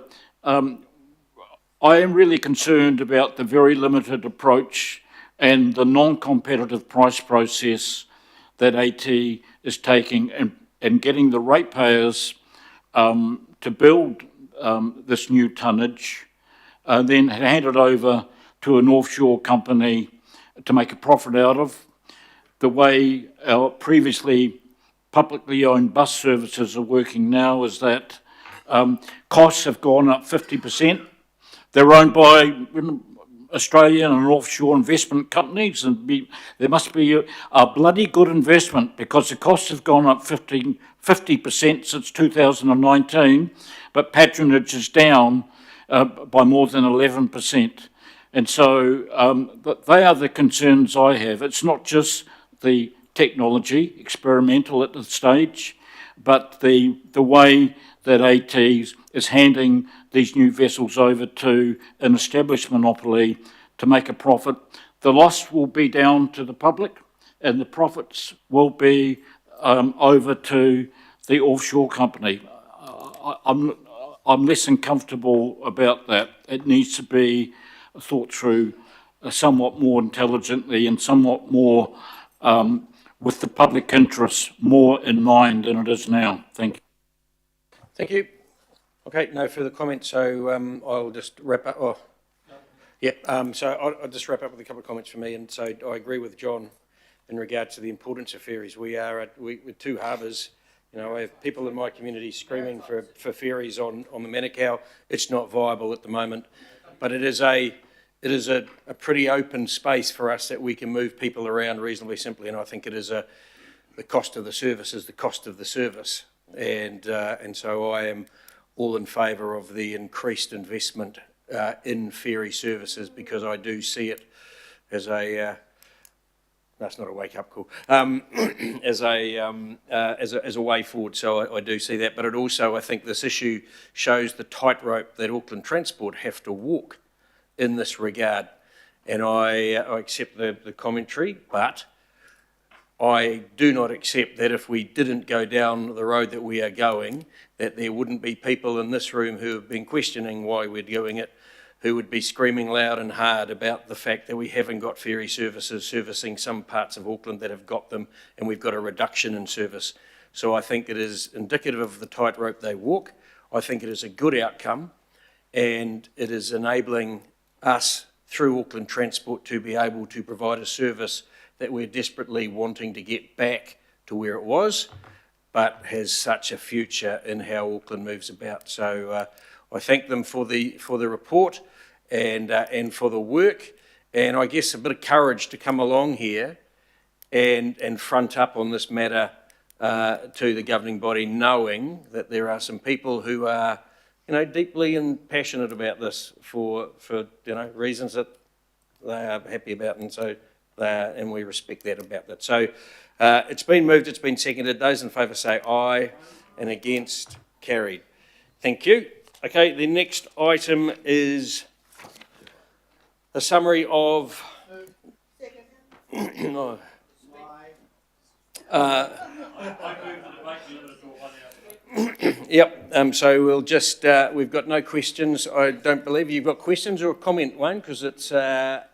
I am really concerned about the very limited approach and the non-competitive price process that AT is taking and getting the ratepayers to build this new tonnage, then hand it over to an offshore company to make a profit out of. The way our previously publicly owned bus services are working now is that costs have gone up 50%. They're owned by Australian and offshore investment companies, and there must be a bloody good investment because the costs have gone up 50% since 2019, but patronage is down by more than 11%. And so they are the concerns I have. It's not just the technology, experimental at this stage, but the way that AT is handing these new vessels over to an established monopoly to make a profit. The loss will be down to the public and the profits will be over to the offshore company. I'm less than comfortable about that. It needs to be thought through somewhat more intelligently and somewhat more with the public interest more in mind than it is now. Thank you. Thank you. Okay, no further comments, so I'll just wrap up. Oh, yeah, so I'll just wrap up with a couple of comments from me. And so I agree with John in regards to the importance of ferries. We're two harbours. You know, I have people in my community screaming for ferries on the Manukau. It's not viable at the moment, but it is a pretty open space for us that we can move people around reasonably simply. And I think it is the cost of the service is the cost of the service. And so I am all in favour of the increased investment in ferry services, because I do see it as a that's not a wake-up call. As a way forward, so I do see that. But it also, I think, this issue shows the tightrope that Auckland Transport have to walk in this regard. And I accept the commentary, but I do not accept that if we didn't go down the road that we are going, that there wouldn't be people in this room who have been questioning why we're doing it, who would be screaming loud and hard about the fact that we haven't got ferry services servicing some parts of Auckland that have got them, and we've got a reduction in service. So I think it is indicative of the tightrope they walk. I think it is a good outcome, and it is enabling us through Auckland Transport to be able to provide a service that we're desperately wanting to get back to where it was, but has such a future in how Auckland moves about. So I thank them for the report and for the work, and I guess a bit of courage to come along here and front up on this matter to the governing body, knowing that there are some people who are, deeply and passionate about this for reasons that they are happy about, and so and we respect that about that. So it's been moved, it's been seconded. Those in favour say aye, and against, carried. Thank you. Okay, the next item is a summary of. Yep, so we'll just, we've got no questions. I don't believe you've got questions or a comment, Wayne, because it's, I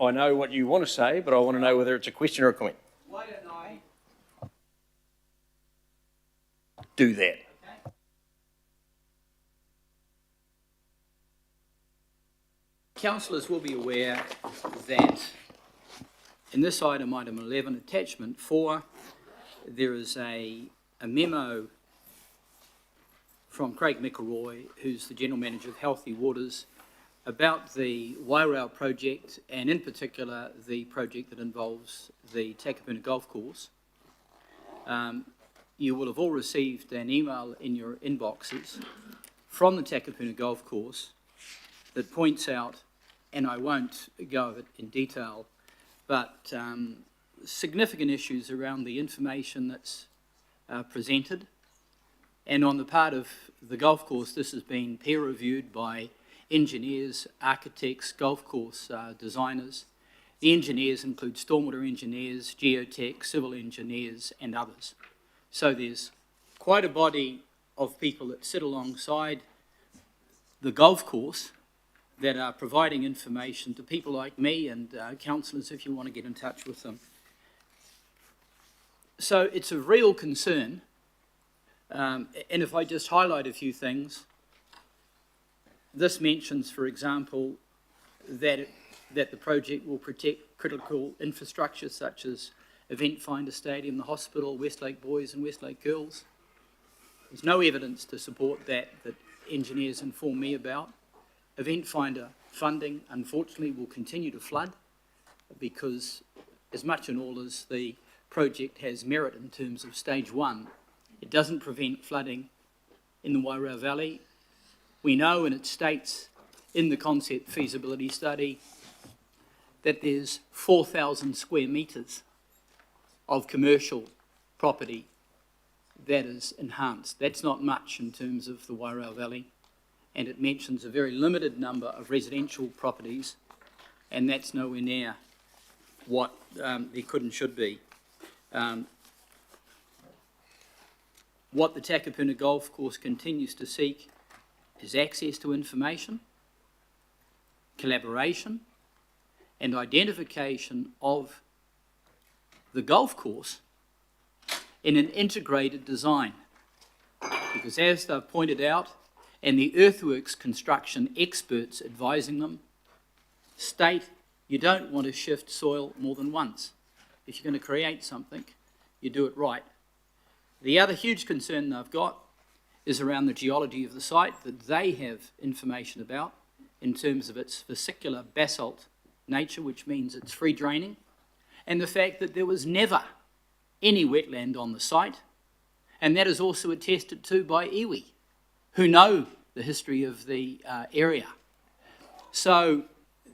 know what you want to say, but I want to know whether it's a question or a comment. Why don't I? Do that. Councillors will be aware that in this item 11, attachment 4, there is a memo from Craig McElroy, who's the General Manager of Healthy Waters, about the Wairau project, and in particular the project that involves the Takapuna Golf Course. You will have all received an email in your inboxes from the Takapuna Golf Course that points out, and I won't go over it in detail, but significant issues around the information that's presented. And on the part of the golf course, this has been peer reviewed by engineers, architects, golf course designers. The engineers include stormwater engineers, geotech, civil engineers, and others. So there's quite a body of people that sit alongside the golf course that are providing information to people like me and councillors if you want to get in touch with them. So it's a real concern, and if I just highlight a few things, this mentions, for example, that the project will protect critical infrastructure such as Event Finder Stadium, the hospital, Westlake Boys and Westlake Girls. There's no evidence to support that engineers inform me about. Event Finder funding, unfortunately, will continue to flood because as much and all as the project has merit in terms of stage 1, it doesn't prevent flooding in the Wairau Valley. We know, and it states in the concept feasibility study, that there's 4,000 square metres of commercial property that is enhanced. That's not much in terms of the Wairau Valley, and it mentions a very limited number of residential properties, and that's nowhere near what there could and should be. What the Takapuna Golf Course continues to seek is access to information, collaboration, and identification of the golf course in an integrated design. Because as they've pointed out, and the earthworks construction experts advising them, state you don't want to shift soil more than once. If you're going to create something, you do it right. The other huge concern they've got is around the geology of the site that they have information about in terms of its vesicular basalt nature, which means it's free draining, and the fact that there was never any wetland on the site, and that is also attested to by iwi, who know the history of the area So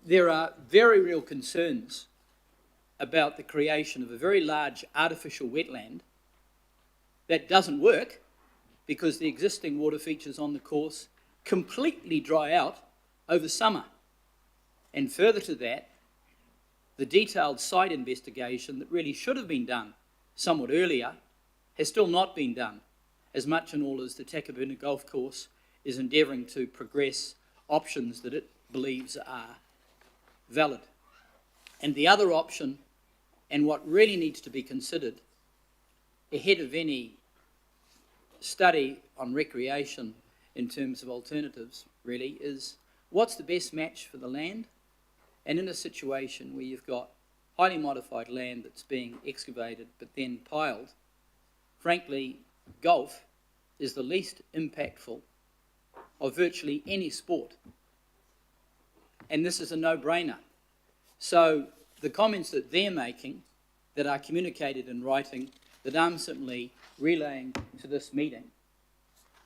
there are very real concerns about the creation of a very large artificial wetland that doesn't work because the existing water features on the course completely dry out over summer. And further to that, the detailed site investigation that really should have been done somewhat earlier has still not been done, as much and all as the Takapuna Golf Course is endeavouring to progress options that it believes are valid. And the other option, and what really needs to be considered ahead of any study on recreation in terms of alternatives, really, is what's the best match for the land? And in a situation where you've got highly modified land that's being excavated but then piled, frankly, golf is the least impactful of virtually any sport. And this is a no-brainer. So the comments that they're making, that are communicated in writing, that I'm simply relaying to this meeting,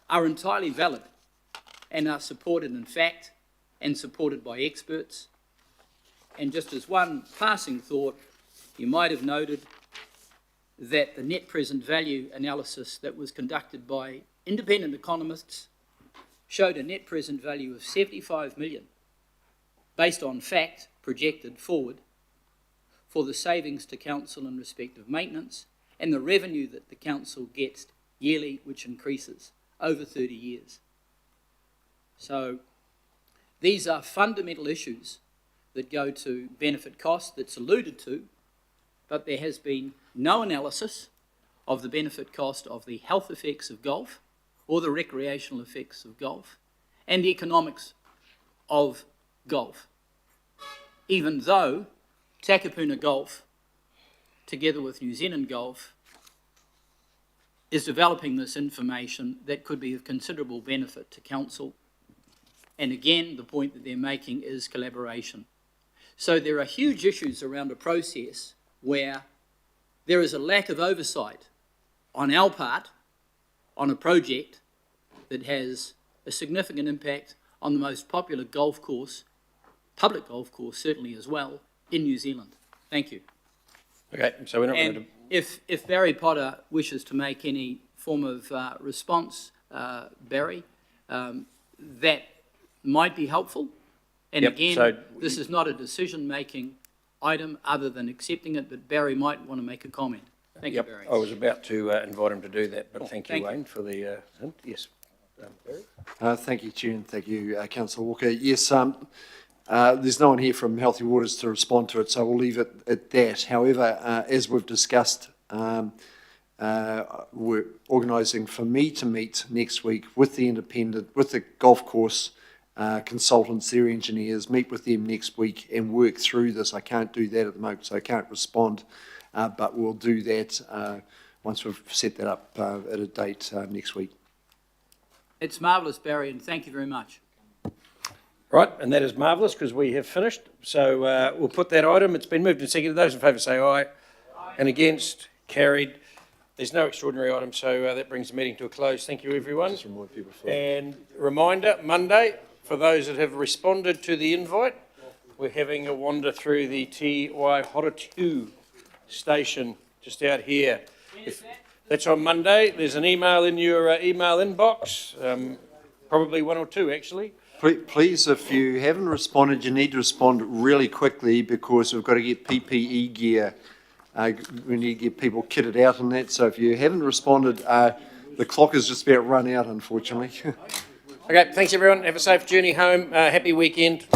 are entirely valid and are supported in fact and supported by experts. And just as one passing thought, you might have noted that the net present value analysis that was conducted by independent economists showed a net present value of 75 million based on fact projected forward for the savings to council in respect of maintenance and the revenue that the council gets yearly, which increases over 30 years. So these are fundamental issues that go to benefit cost that's alluded to, but there has been no analysis of the benefit cost of the health effects of golf or the recreational effects of golf and the economics of golf, even though Takapuna Golf, together with New Zealand Golf, is developing this information that could be of considerable benefit to council. And again, the point that they're making is collaboration. So there are huge issues around a process where there is a lack of oversight on our part on a project that has a significant impact on the most popular golf course, public golf course certainly as well, in New Zealand. Thank you. Okay, so we're not going to... And if Barry Potter wishes to make any form of response, Barry, that might be helpful. And Yep, again, so this is not a decision-making item other than accepting it, but Barry might want to make a comment. Thank you, Barry. I was about to invite him to do that, but thank you, thank you. Wayne, for the hint. Yes, Barry? Thank you, Chair, and thank you, Councillor Walker. Yes, there's no one here from Healthy Waters to respond to it, so we'll leave it at that. However, as we've discussed, we're organising for me to meet next week with the golf course consultants, their engineers, meet with them next week and work through this. I can't do that at the moment, so I can't respond, but we'll do that once we've set that up at a date next week. It's marvellous, Barry, and thank you very much. Right, and that is marvellous because we have finished. So we'll put that item. It's been moved and seconded. Those in favour say aye. And against, carried. There's no extraordinary item, so that brings the meeting to a close. Thank you, everyone. Just remind people for And reminder, Monday, for those that have responded to the invite, we're having a wander through the Te Waihoratu station just out here. That's on Monday. There's an email in your email inbox, probably one or two actually. Please, if you haven't responded, you need to respond really quickly because we've got to get PPE gear. We need to get people kitted out on that. So if you haven't responded, the clock is just about run out, unfortunately. Okay, thanks everyone. Have a safe journey home. Happy weekend.